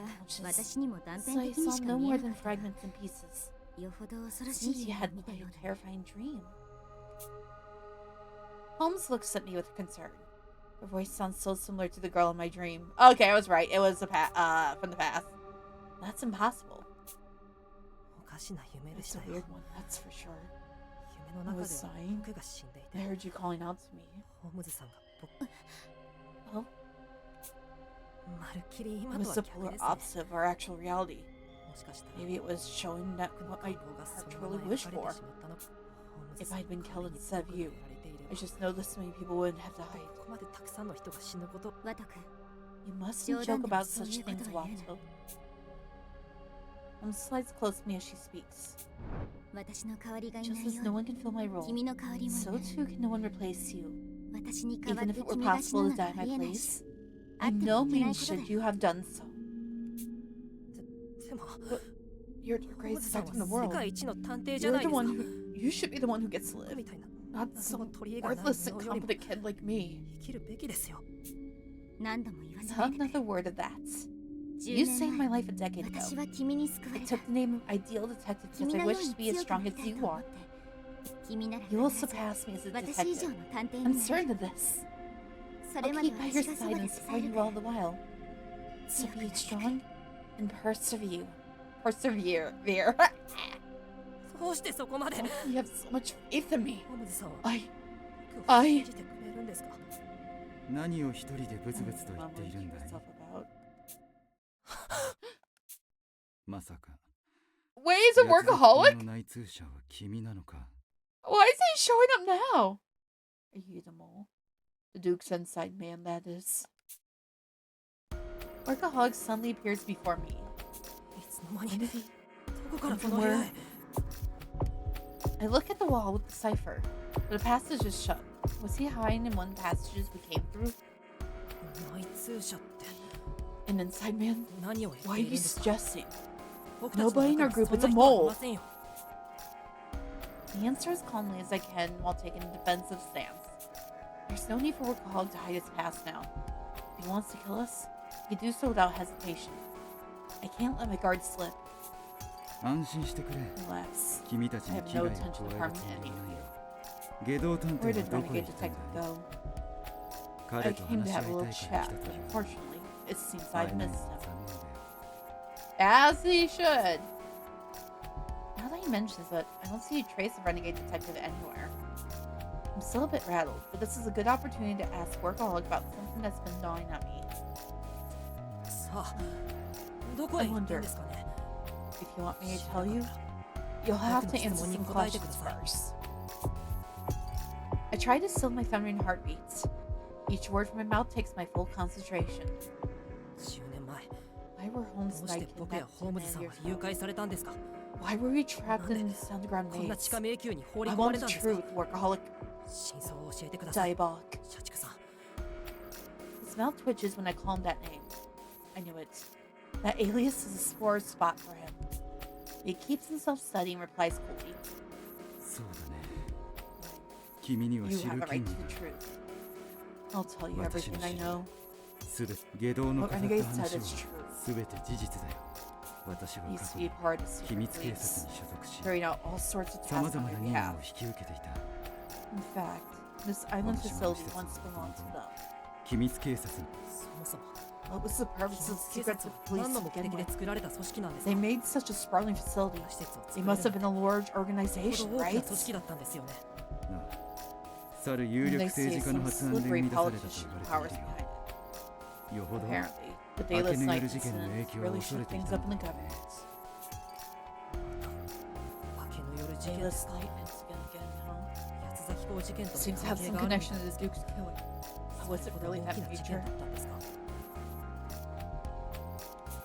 私にも断 So 片 I 的に saw しか no 見え more なか than った fragments and pieces. よほど恐ろし Seems い he 夢を had 見た quite よ a うだ terrifying dream. Holmes looks at me with concern. Her voice sounds so similar to the girl in my dream. Okay, I was right. It was from the past. That's impossible. おかしな夢で It's した a よ weird one, that's for sure. 夢の中では僕が死んでい I て heard you calling out to me. ホームズさんが僕 Oh, まるっきり今 it と was は the 逆 polar ですね opposite of our actual reality. もしかしたら Maybe it was showing that 僕の what my 覚悟が heart そのま truly ま描 wished かれて for. しまったのかホームズ If さん I'd been の killed 代わりに instead of 僕が you, やられてれ I ば just know this many people wouldn't have こ died. こまでたくさんの人が死ぬこと ワト君 You mustn't 冗 joke 談でも about そう such いうこと things, は言うな Watto. Mom slides close to me as she speaks. 私の代わりがいな Just い as よ no う one can fill my に role, 君の代わりもい so ない too can no one replace you. 私に代わっ Even て if it were 君が死ぬ possible の to は die あ in り my えない place, あっ by て no もいけない means ことだ should you have done so. でも You're the ホーム greatest ズさん detective in the は世 world. 界一の探偵じゃ You're ない the ですか one who. You should be the one who gets to 僕 live, みたいな not 謎の some 取り柄がない worthless の and よりも incompetent kid like me. 生きるべきですよ 何度も言わせ Not ないで another word of that. 10 You 年 saved my 前 life a decade 私 ago. は君に救わ I れた took the name of ideal detective 君 because の I よう wish に to be as 強く strong なり as たい you と思っ are. て君なら You will 必ず surpass me as a 私以上 detective. の探偵 I'm になる certain of this. それ I'll まで keep by 私 your がそば side で and 支 support える you から all the while. So 強く be なって strong and persevere. Persevere. どうしてそこまで You have so much faith in me. ホームズさんは I. 僕を I- 信じてくれるんですか何を一人でブツブツと言 Mom ってい would るん keep だい herself about. まさか Wait, is a 八つ workaholic? の内通者は君なのか Why is he showing up now? Are you the mole? The Duke's inside man, that is. Workaholic suddenly appears before me. いつの間 When に did he? どこからこの部屋へ I look at the wall with the cipher, but the passage is shut. Was he hiding in one of the passages we came through? 内通者って An inside man? 何を言って Why い are るん you ですか suggesting? 僕たちの Nobody in 中 our に group そん is な a 人はい mole. ませんよ The answer as calmly as I can while taking a defensive stance. There's no need for Workaholic to hide his past now. If he wants to kill us, he can do so without hesitation. I can't let my guard slip. 安心してくれ Alas, 君たちに I have 危害 no を加え intention る of つも harming りは any ない of よ you. 下道探 Where 偵 did はどこへ Renegade 行ったん Detective だい go? 彼 I と came 話 to し合 have a い little たいから来た chat, と but いう unfortunately, it seems 会 I えないの missed は him. 残念だよ As he should. Now that he mentions it, I don't see a trace of Renegade Detective anywhere. I'm still a bit rattled, but this is a good opportunity to ask Workaholic about something that's been gnawing at me. さあどこへ行ったんですかね If you want me to tell you, you'll have to answer some questions first. I try to still my thundering heartbeats. Each word from my mouth takes my full concentration. 10年前 Why were ど Holmes う and し I て僕や kidnapped ホー 2 ムズさん years は誘 ago? 拐されたんですか Why were we trapped in this underground こんな maze? 地下迷宮に放り I 込ま want れ the たんですか truth, Workaholic. 真相を教えてください Diabolic. 社畜さん His mouth twitches when I call him that name. I knew it. That alias is a sore spot for him. He keeps himself steady and replies coolly. そうだね君には You 知 have る the 権 right 利 to が the truth. I'll tell you 私の everything I 知る know. すべて下道の What 語った Renegade 話 said は is true. すべて事実だよ私は He 過 used 去 to be に a part of the 秘 secret 密警察 police, に所属し carrying out all sorts of さま tasks ざ on まな my 任務 behalf. を引き受けていた In fact, this island facility once belonged to them. 秘密警察にそもそも What was the 秘 purpose 密 of 警 secret 察は police 何の to 目 begin 的で with? 作られた組織なんですか They made such a sprawling facility. 施設を作 They る must have で been a large ほど organization, 大きな right? 組織だったんですよねなあ去る有 And 力 they 政 see 治家の some 発案で生 slippery み出されたと politician 言 powers われている behind it. よよほど Apparently, the 明 Dayless けぬ Night 夜事件の incident 影響を really 恐れ shook てい things た up の in the だろうね government. 明けの夜事件で Dayless すか Night incident again, huh? 八つ崎港事件と Seems to 関 have 係 some があるみ connection たい to で the す Duke's killing. そ Was れ it ほど really 大 that きな事件 major? だったんですか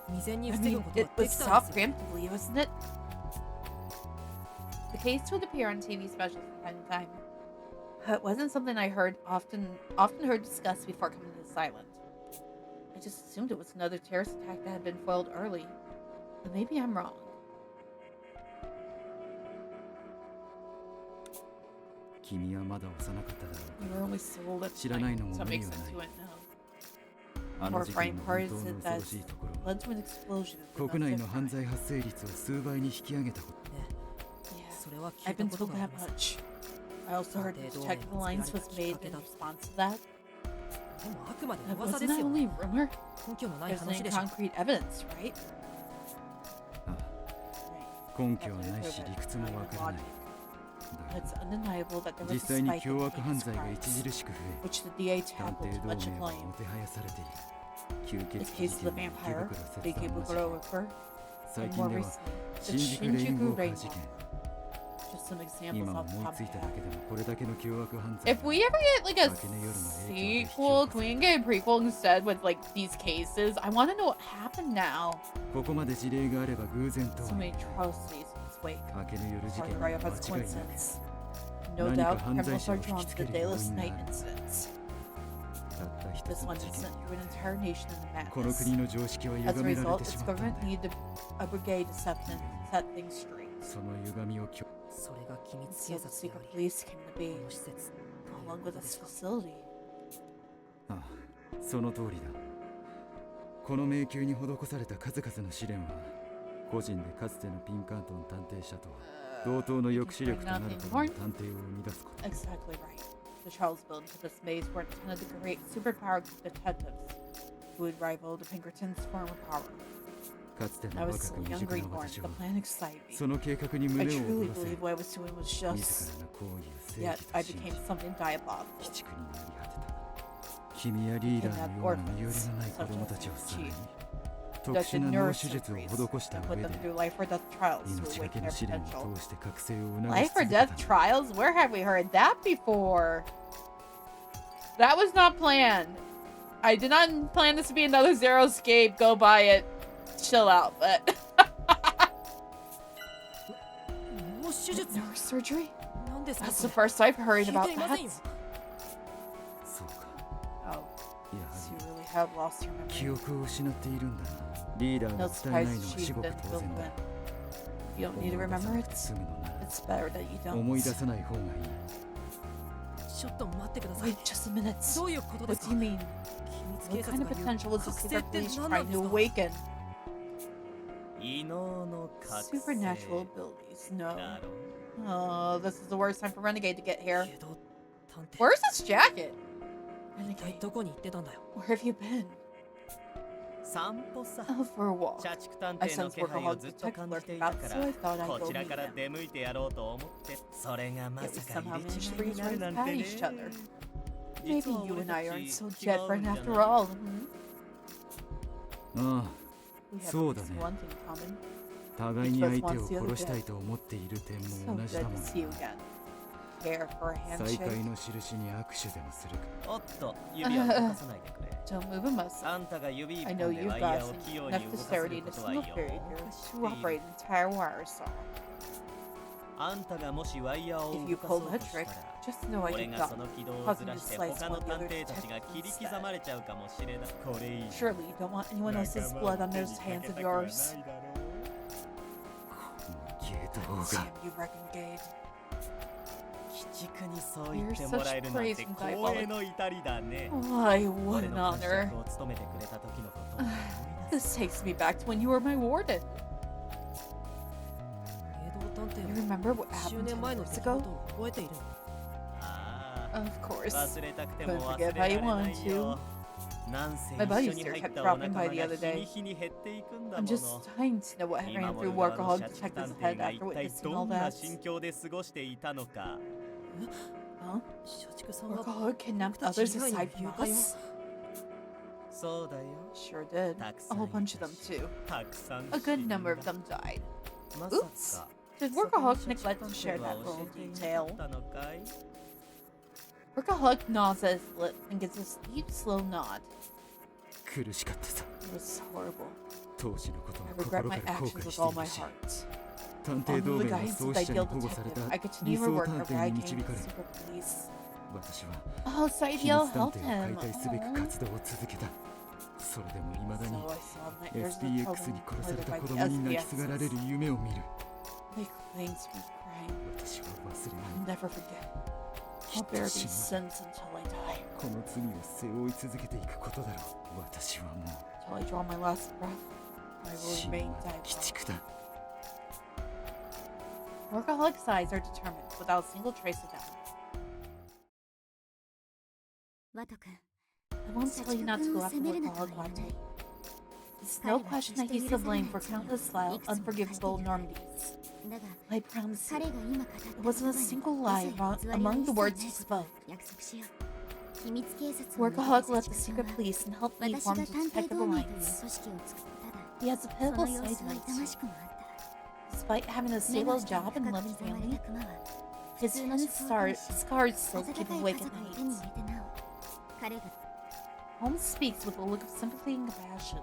未然に I 防ぐ mean, ことは it で was きたん stopped ですよ preemptively, wasn't it? The case would appear on TV specials from time to time. It wasn't something I often heard discussed before coming to this island. I just assumed it was another terrorist attack that had been foiled early. But maybe I'm wrong. 君はまだ幼かっただろう You were only sold at the 知らないの time, も so it 無理 makes は sense ない you wouldn't know. あの事件 Horrifying の part 本 is 当の that 恐ろしいところは led to an explosion that did 国 not 内 fit の for 犯 me. 罪発生率を数倍に引き上げたこと Yeah, それは聞 I've いた been こと told があ that ります much. I also heard the Detective Alliance was made in response to that. でもあくまで That 噂で wasn't す that よ only rumor? 根拠のない There's 話 any でしょ concrete evidence, right? ああ Right. 根拠はないし理屈もわからない But だ it's undeniable that there 実 was a 際に spike 凶 in 悪犯 heinous 罪が crimes, 著しく増え which the DA 探 tackled 偵 to 同 much 盟は acclaim. もてはやされている吸 The 血 case 鬼 of the 事件や vampire, 池袋 the 切断 Ikebukuro 事件 Ripper, 最 and 近 more では recently, the 新宿レインウォ Shinjuku ーカー Rainwall. 事件 Just some 今 examples 思 off the い top つ of いた my だけ head. でもこれだけの凶悪犯罪 If we ever get like a 明けの夜の影響で引き起こ sequel, さ can れ we get a prequel instead with like these cases? I want to know what happened now. ここまで事例があれば偶然とは So 言 many えない atrocities in its wake. 明けの夜事 Hard 件 to に write は off 間 as 違いない coincidence. No 何か doubt, 犯罪 criminals 者を are 引 drawn き to つ the ける要 dayless 因があ night る incidents. たった一 This つの one 事 is 件 sent に through an entire nation into この madness. 国の常識は As 歪 a められ result, てし its まったん government だよ needed a brigade to set things straight. その歪みをきょそれが機密 So 警 the 察で secret あり police came to be, この施設 along with this facility. ああその通りだこの迷宮に施された数々の試練は個人でかつてのピンカートン探偵社と同等の抑止力となるほどの探偵を生み出すこと Exactly right. The Charles building to this maze were intended to create superpowered detectives who would rival the Pinkertons' former power. かつて I の was 若 still く a 未 young 熟な greenhorn. 私 The は plan excited me. その計画に I 胸を truly 躍らせ believe what I was doing was 自 just, らの行為を yet 正 I 義と信 became じ something diabolical. 鬼畜になり果てた君やリーダーのような身寄りのない子供たちをさらに特殊 Conducted な脳 neurosurgeries 手術を施した and put 上で them through life or death trials to 命が awaken け their の試練 potential. を通して覚醒を促 Life し or 続けた death trials? Where have we heard that before? That was not planned. I did not plan this to be another Zero Escape. Go buy it. Chill out, but 脳手術 neurosurgery? なんですか That's そ the れ first I've heard 聞い about ていません that. よそうか Oh, やは so り you really have lost your 記 memory. 憶を失っているんだなリーダー No が伝えない surprise のは she's 至極 been 当然 filled だ in. You don't 思 need い to 出さ remember な it. くて済むのなら It's better that you don't. 思い出さない方がいいちょっと待ってください Wait just a minute. どういうことで What す do か you mean? 機密 What 警 kind 察 of が言う potential is the 覚醒 secret って police 何なん trying で to すか awaken? 異能の覚醒 Supernatural abilities. No. だろ Oh, this is the worst time for Renegade to get here. けど探偵 Where's this jacket? 一体 Renegade, どこに行ってたんだよ where have you been? 散歩さ Oh, for a walk. 社畜探 I 偵の sensed 気配を workaholic ずっと detective 感じて lurking いた about, か so I ら thought I'd こ go ちら meet から him. 出向いてやろうと思ってそれがま Yet さ we か somehow 入れ managed 違 to いになる reach なん at てね each other. 実 Maybe は you 俺 and た I aren't ち so 違 different うんじゃ after ない all. ああ We have So at least then. one thing in common. 互いに相手を殺したいと思っている点 So も同じ good だも to see you んな again. Care for a 再 handshake? 会の印に握手でもするかおっと指は動かさないでくれ Don't move a muscle. あんたが指一 I 本 know で you've ワイヤ got ーを器用 enough に動かせ dexterity る in こ a とは single よ fairy ー girl く知 to ってい operate る an entire wire saw. あんたがもしワイヤーを If 動 you かそ pull う that とした trick, ら just know I 俺 did が not. その軌道を causing ず you ら to して slice 他の one of the 探 other 偵たちが detectives 切り instead. 刻まれちゃうかもしれないこれ以上 Surely you don't want anyone else's blood on those hands of yours. ゲート王 Damn が you, Renegade. 鬼畜にそう言ってもらえるなんて光栄の至りだね Why, what 俺 an の監 honor. 視を務めてくれた時のことを思い出す This takes me back to when you were my warden. 映像探 You 偵 remember what は10 happened 年 10前の years 出来 ago? 事を覚えているああ Of course. 忘れたくても Couldn't 忘 forget れ how ら you れな wanted いよなんせ My 一 buddies 緒に here 入 kept ったお dropping 仲 by 間 the が other 日 day. に日に減っていくんだ I'm も just の dying to know what 今 ran 頃 through 側の Workaholic 社畜 Detective's 探 head 偵が after 一体 witnessing ど all んな that. 心境で過ごしていたのか Huh? 社畜さんが Workaholic kidnapped 僕たち others 以外に aside from 誘拐を us? そうだよ Sure did. たく A さん whole いた bunch of them し too. たくさん A good number of 死んだ them died. まさ Oops. か Did そこの Workaholic 社畜 neglect 探 to 偵 share は that 教 little えていなか detail? ったのかい Workaholic nods at his lip and gives a deep, slow nod. 苦しかったさ It was horrible. 当時のことは I 心 regret か my ら後 actions 悔 with して all い my るし heart. 探偵 Under 同 the 盟の guidance 創 of the 始者に ideal 保護され detective, た I 理 continue 想 to work 探 wherever 偵 I に can 導 with か the れ secret police. 私は Oh, 秘 Sideal 密探 helped 偵を him. 解体すべく Aw. 活動を続けたそれでも未だに So I saw nightmares of SPX に children 殺され murdered た by 子 the 供に泣きすがられる SPXs. 夢を見る They cling to me crying. 私は忘れ I'll ない never forget. I'll bear these sins until I die. この罪を背負い続けていくことだろう私はも Till I draw my last breath. I う will 死 remain ぬまで鬼 diabolical. 畜だ Workaholic's eyes are determined, without a single trace of doubt. ワト君 I won't tell you not to go after Workaholic one day. There's no question that he's to blame for countless unforgivable enormities. だが I promise 彼 you, が今語った it wasn't a single lie among the words he spoke. 約束しよう秘密警察を Workaholic 抜 left け the 出 secret した police and helped me 私 form が the 探偵 Detective 同盟という組 Alliance. 織を作っただ He has a そ pitiful の side 様子 to は痛ま it. しくもあった Despite having a stable job and loving family, his hidden scars still keep him awake at night. Holmes speaks with a look of sympathy and compassion.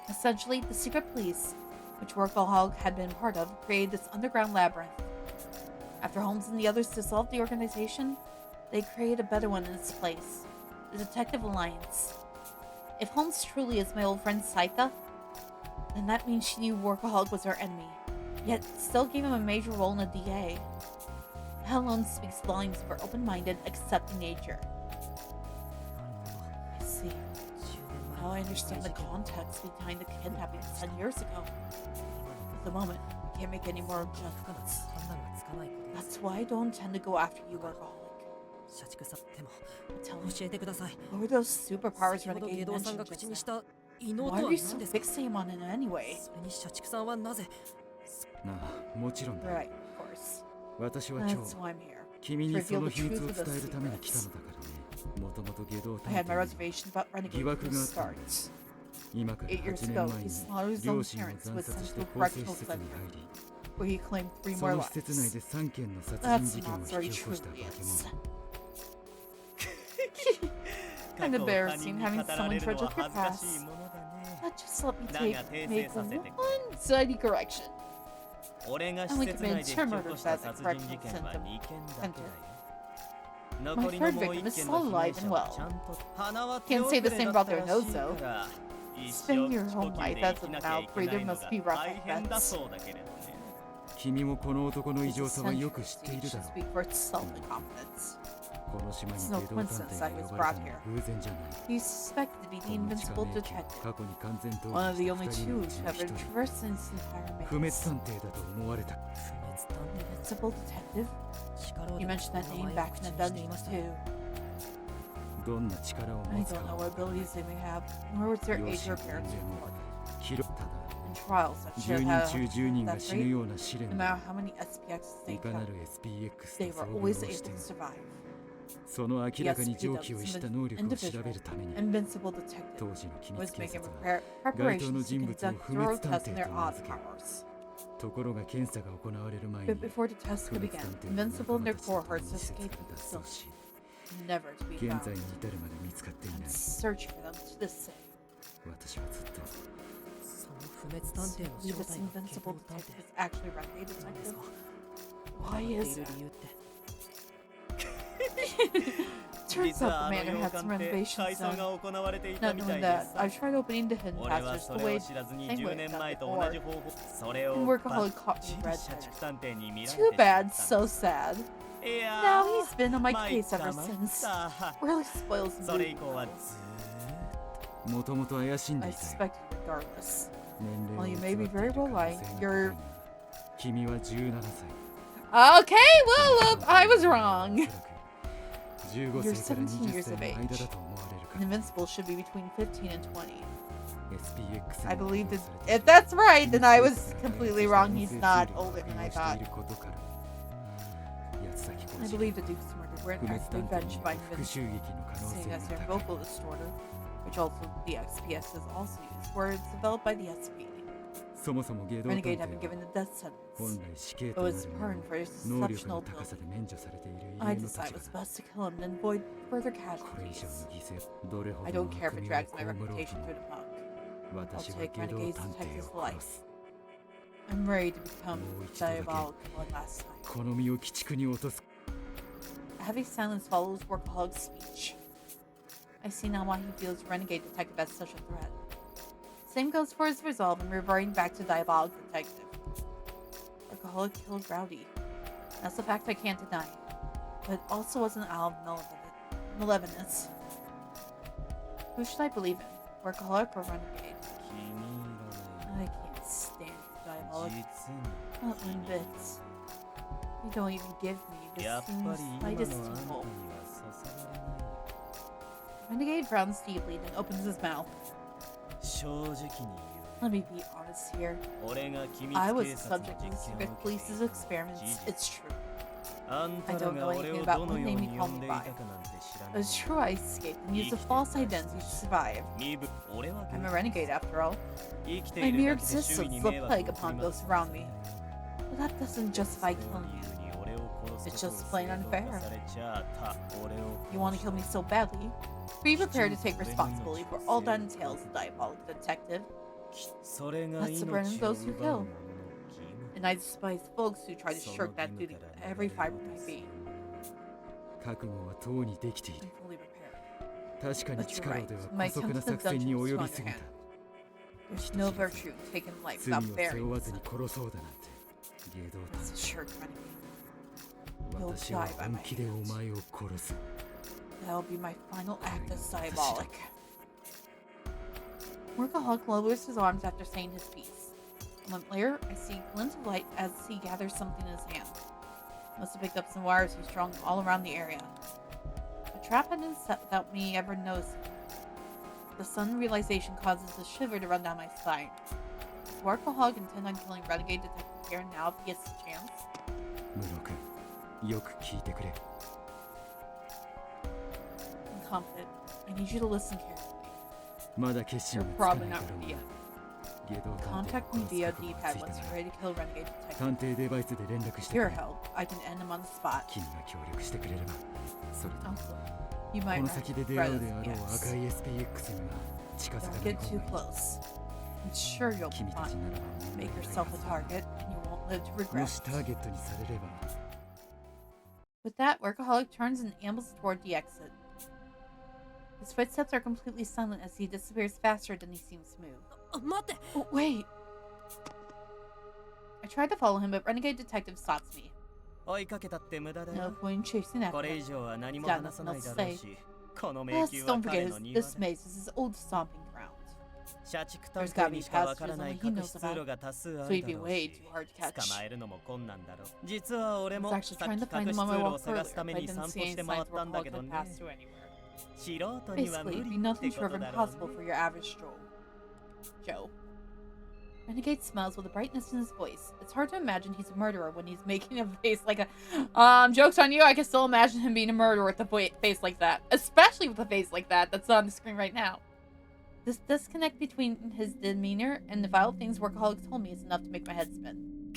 Essentially, the secret police, which Workaholic had been part of, created this underground labyrinth. After Holmes and the others dissolved the organization, they created a better one in its place, the Detective Alliance. If Holmes truly is my old friend Saika, then that means she knew Workaholic was her enemy, yet still gave him a major role in the DA. That alone speaks volumes of her open-minded, accepting nature. I see. Now I understand the context behind the kidnapping 10 years ago. At the moment, I can't make any more judgments. That's why I don't intend to go after you, Workaholic. Tell me, what were those superpowers Renegade mentioned just now? Why are you so fixated on it anyway? なあ、もちろんだ。 Right, of course. 私は今 That's 日 why I'm here. 君にその秘密を伝えるために来たのだからね。もともと下道 I had my 探偵に reservations about Renegade 疑 from 惑 the があったん start. だ。今から 8 years 8 ago, 年前 he に slaughtered his 両 own 親を parents 惨 was 殺 sent し to て a 更生 correctional 施設に center, 入り、 where he claimed 3そ more の施設内 lives. で3件の殺人 That's 事件を not 引 very き起こした化け truly. 物。 Kind of embarrassing having someone judge up your past. But just let me make one tiny correction. 俺が施 Only 設内で引き committed 起 two こした murders 殺 as a 人事 correctional 件は center. 2件だけだよ。 My 残りの third もう victim 1 is 件 still の被 alive 害 and 者は well. ちゃんと花は Can't say the same about their 手遅 nose, れだ though. ったらしいから一 Spending 生 your 口 whole 呼吸 life で as 生き a なきゃい mouth けない breather の must が be rough 大 like 変だ that. そうだけれどね。君もこの男の異常さはよく知っている Eccentricity だろ should う。 speak for itself in confidence. この島に It's 下 no 道探 coincidence 偵 I が was 呼ばれ brought たの here. は偶然じゃない。 He's suspected to be the この地下 invincible 迷宮を detective, 過去に完全逃 one of 避 the した only 2人 two のう to ちの have 1人。 traversed this entire 不滅 maze. 探偵だと思われた。 Invincible detective? You mentioned that name back in the dungeons too. どんな力を I 持つ don't か know は what 分からない abilities they may have, nor was their 両 age 親 or の parents' 年齢も report. 記録ただ In trials that 10 should 人 have 中10人が that 死ぬ rate, ような試練 no で matter how many SPXs い they かな took, る SPX they と were 遭遇 always し able て to も survive. その明らかに上記をした能力を調べるために Invincible detective 当時の機 was 密警 making 察は preparations to 該当の人物を conduct 不 thorough 滅探 tests 偵 on と their 名 odd 付け powers. ところが検査が行われる前に But before the tests 不 could 滅 begin, 探偵の Invincible and 仲 their 間たちと共 cohorts に施設 escaped から the 脱走 facility, し never to be 現 found, 在に至るまで見つかっていな and い search for them to this day. 私はずっとその不滅探 So 偵の you 正 this 体が invincible 警探 detective 偵 is actually Renegade なんです detective? か Why い is る that? 理由って Turns 実 out は the あの manor 洋 had 館 some で renovations 改装 done. が行われていた Not みたい knowing で that, さ I've tried opening the hidden 俺は passage そ the れ way を知らずに same 10 way 年 I've 前 done と同 before. じ方法それを And バ Workaholic ッ caught チ me リ red 社 handed. 畜探偵に見られて Too しまった bad, ん so だ sad. いや Now ー he's been on my 参っ case た ever 参っ since. た Really spoils the それ以 mood. 降はずーっもともと怪しん I でいたよ suspected regardless. 年 While 齢 you を may be 偽って very いる可 well 能 lying, 性が you're 高いが君は17歳 okay. Well, I was wrong. 15 You're 歳から 17 20 years 歳 of の age. 間だと思われるか An ら invincible should be between 15 and 20. SPX I に believe 利 that 用されてい if る that's right, then I was 秘密 completely が wrong. 開 He's 発 not した音声 older ツー than ルを I 利用して thought. いることから八崎 I 浩 believe 二 the Duke's murder were in 不滅 fact 探偵 revenged によ by る復 Invincible, 讐劇の可能 seeing 性 as が their 高い vocal distorter, which also the XPS is also used, were developed by the SP. そもそも下道探 Renegade 偵 had been given は the death 本 sentence. 来死刑 It とな was る pardoned for his 能力の exceptional 高さ ability. で免除されている I 異例の decided 立 it was 場だ best to kill him and avoid further これ以上 casualties. の犠牲どれほ I ど don't の care if 悪 it 名を drags my 被ろう reputation と through も the muck. 私は take 下道 Renegade's 探偵 detective's を life 殺す I'm ready to become もう一度だけ diabolical one last time. この身を鬼畜に落とす A heavy silence follows Workaholic's speech. I see now why he feels Renegade Detective as such a threat. Same goes for his resolve in reverting back to Diabolic Detective. Workaholic killed Rowdy. That's a fact I can't deny. But it also wasn't out of malevolence. Who should I believe in? Workaholic or Renegade? 気に入ら I ない can't stand Diabolic. 実に Not one bit. You don't even give me やっ the ぱり今のあんたに slightest は tingle. 刺さられない Renegade frowns deeply, then opens his mouth. 正直に言う Let me be honest here. 俺が機密 I was 警察の subject to 実 the 験を secret 受けてい police's た experiments. 事実 It's true. I don't know anything about what name you call me by. It's true I escaped and used a false identity to survive. I'm a renegade after all. My mere existence is a plague upon those around me. But that doesn't justify killing you. It's just plain unfair. You want to kill me so badly? Be prepared to take responsibility for all that entails, diabolic detective. That's the burden of those who kill. And I despise folks who try to shirk that duty with every fiber of my being. 覚悟はとうにできている。 I'm fully prepared. 確かに But you're 力 right. では My 姑息な attempts 作 have 戦に done 及 too びすぎた。 There's no virtue in taking life 罪を without 背 bearing 負わ it. ずに殺そうだなんて。下道 It's a shirk renegade. だ。私は本気でお前を殺す。 That'll be my final act as diabolic. Workaholic lowers his arms after saying his piece. A moment later, I see a glint of light as he gathers something in his hand. Must have picked up some wires he strung all around the area. The trap had been set without me ever noticing. The sudden realization causes a shiver to run down my spine. Does Workaholic intend on killing Renegade Detective here now if he gets the chance? ムロ君、よく聞いてくれ。 I'm confident. I need you to listen carefully. まだ決心 You're はつか probably ない not だろう ready が yet. 下道探偵 Contact を me 殺す via 覚悟が D-pad つい once た you're な ready ら to kill Renegade Detective. 探偵デバイスで連絡してく Your れ。 help, I can end him on the spot. 君が協力してくれれば、それとも Also, you こ might の先で出会うであろう regret 赤 this, い yes. SPX には近づか Don't ない get 方 too がいい。 close. I'm sure you'll be 君たち fine. ならば問題 Make ない yourself は a ずだ。 target, and you won't live to も regret しターゲットにされれば、 With that, Workaholic turns and ambles toward the exit. His footsteps are completely silent as he disappears faster than he seems to move. 待って Oh, wait! I tried to follow him, but Renegade Detective stops me. 追いかけたって無駄だ No よ。 point chasing こ after れ以 him. 上は何も Got 話さ nothing ない else だ to ろう say. し、この迷 Plus, 宮は don't 彼 forget, の庭 this だ。 maze is his old stomping ground. 社畜探 There's gotta 偵 be にしかわからない passages only he 隠 knows し通路が多数あ So る he'd だ be ろう way し、 too hard to 捕 catch. まえるのも困難だろう。実は俺 I も was さ actually っ trying き to find 隠 him し on 通 my 路を walk 探 earlier, すため but I に didn't 散 see 歩 any して signs 回 of ったんだけ Workaholic ど had ね。 passed through anywhere. 素人には無 Basically, 理 it'd be っ nothing てこ short と of だろう impossible ね。 for your average Joe. Joe. Renegade smiles with a brightness in his voice. It's hard to imagine he's a murderer when he's making a face like a... Joke's on you, I can still imagine him being a murderer with a face like that. Especially with a face like that that's on the screen right now. This disconnect between his demeanor and the vile things Workaholic told me is enough to make my head spin.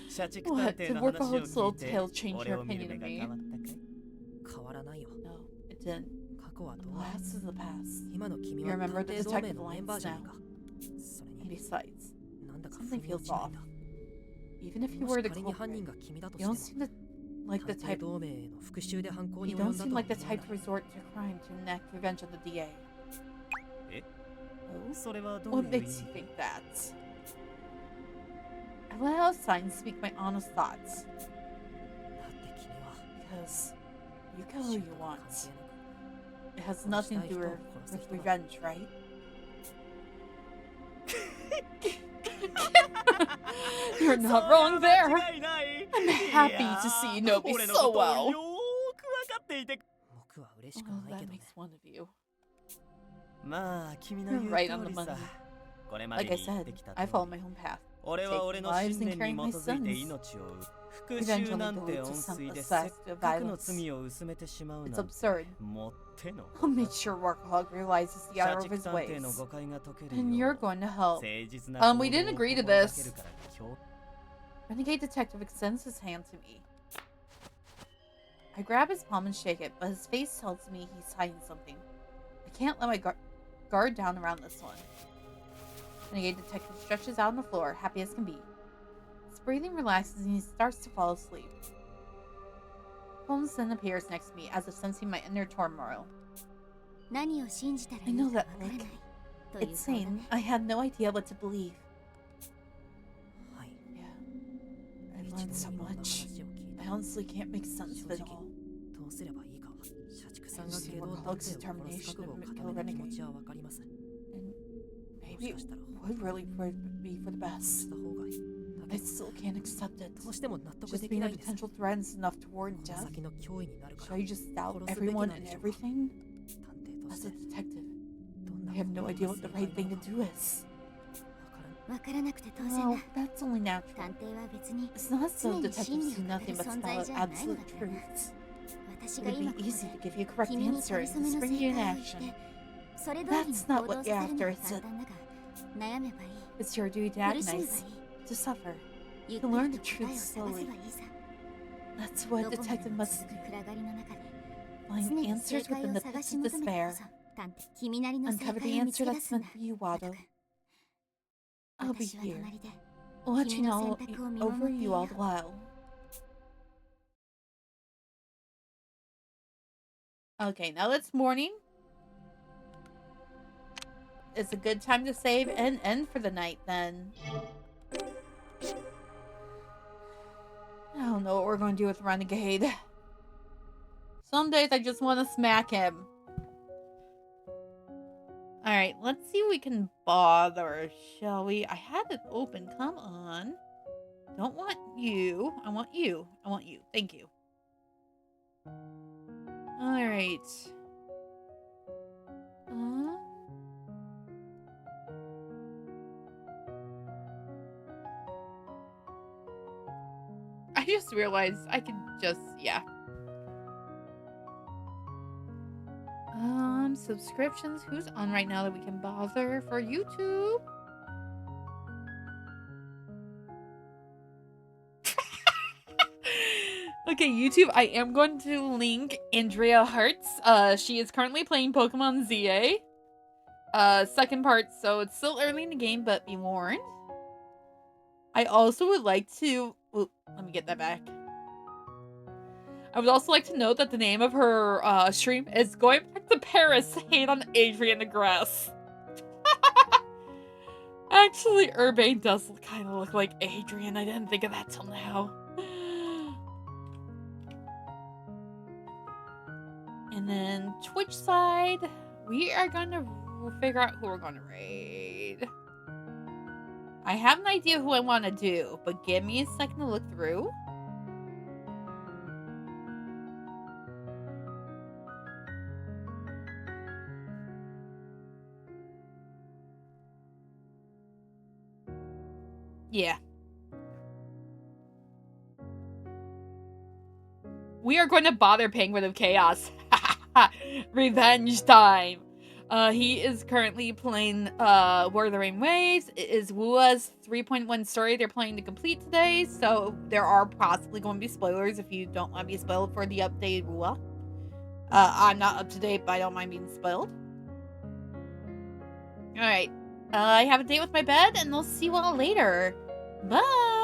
社畜探 What? 偵 Did の話を Workaholics' little 聞いて tale change 俺 your を見る opinion 目 of が me? 変わったかい？変わらないよ No, it didn't. 過去は The どうあれ past is the past. 今の君 You're は a 探 member of the 偵同盟 detective のメン alliance バーじゃない now. かそれ And に besides, なんだか something 腑に落 feels ちない off. んだ Even if you も were し the 仮に犯人 culprit, が君だと you し don't ても seem to like the 探偵 type. 同盟への復讐で犯行に You 及 don't んだ seem とは like the 思え type ない to resort to crime to enact revenge on the DA. え？ Oh? それはどう What いう意 makes you 味？ think that? I let out a sigh and speak my honest thoughts. だって君は Because you kill who 仕 you 事と want. 関係なく It has nothing to do with revenge, right? You're not wrong there. 間違いない。 I'm happy to see you know me 俺の so ことを well. よーくわかっていて。僕は嬉しく Well, ない that けどね makes one of you. まあ君の You're 言う right on 通 the りさ money.。これまで Like に I 言って said, きた I 通 follow り。 my own path. 俺は俺の信念に基づいて命を追う。復讐 Eventually なんて leads 温 to some 水でせっ assessed かくの violence. 罪を薄めてしまう It's なんて absurd. もっての I'll make sure Workaholic realizes the 社 error of 畜 his 探偵の ways. 誤解が解ける And よ you're う going to help. 誠実な We 行動 didn't を agree to 心が this. けるから今日 Renegade Detective extends his hand to me. I grab his palm and shake it, but his face tells me he's hiding something. I can't let my guard down around this one. Renegade Detective stretches out on the floor, happy as can be. His breathing relaxes and he starts to fall asleep. Holmes then appears next to me as if sensing my inner turmoil. 何を信じたらい I い know かわ that からない look. という It's 顔だ sane. ね I had no idea what to believe. はい Yeah. I've 一 learned 度 so いろんな much. 話を聞い I た honestly can't make sense of it 正直 all. どうすればいいかは社畜さんが I just 下 see 道 Workaholics' 探偵を殺す覚悟を determination 固 to め kill る Renegade. 気持ちはわかります And も maybe し it かしたら would really be for the 殺 best. した方がいいだ I けど still can't accept it. どうしても納得 Just でき being な a いんです potential threat is enough to こ warrant の death. 先の脅威になるか Should ら I just doubt 殺すべきな everyone ん and でしょうか everything? 探偵と As し a て detective, どんな I have no 行動 idea が what the 正解 right thing な to のか do is. わからないわからなくて当然 Well, だ。 that's only natural. 探偵は別に It's not as though 常に detectives 真理 do を語 nothing る but 存 spell 在 out じゃないの absolute だから。 truths. 私 It が would 今 be ここ easy で to give you correct 君に answer 仮 and 初 to めの spring you 正 in 解をして action. それ通りに That's not 行 what 動 you're させるの after, が is 簡 it? 単だが悩めばいい。 It's your duty to 苦 agonize, しめばいい。 to suffer. ゆっ To く learn り the と答え truth を探せば slowly. いいさ。 That's ど what a こまで detective も must 続く暗がりの中で find 常に正 answers 解 within を the 探 pits し of 求めて despair. こそ探偵君なりの正 Uncover the 解を見つ answer け出 that's すん meant だ。 for you, ワト Watto. 君 I'll be 私は here, 隣で watching 君の all 選択を見守 over ってい you る all the while. Okay, now it's morning. It's a good time to save and end for the night then. I don't know what we're going to do with Renegade. Some days I just want to smack him. Alright, let's see if we can bother, shall we? I had it open, come on. Don't want you. I want you. I want you. Thank you. Alright. I just realized I could just, yeah. Subscriptions. Who's on right now that we can bother for YouTube? Okay, YouTube, I am going to link Andrea Hearts. She is currently playing Pokemon ZA. Second part, so it's still early in the game, but be warned. I also would like to... Ooh, let me get that back. I would also like to note that the name of her stream is Going Back to Paris, Hate on Adrian DeGrasse. Actually, Urbane does kind of look like Adrian. I didn't think of that till now. And then Twitch side, we are going to figure out who we're going to raid. I have an idea who I want to do, but give me a second to look through. Yeah. We are going to bother Penguin of Chaos. Revenge time. He is currently playing War of the Rain Waves. It is Wua's 3.1 story they're playing to complete today, so there are possibly going to be spoilers if you don't want to be spoiled for the updated Wua. I'm not up to date, but I don't mind being spoiled. Alright. I have a date with my bed, and I'll see you all later. Bye!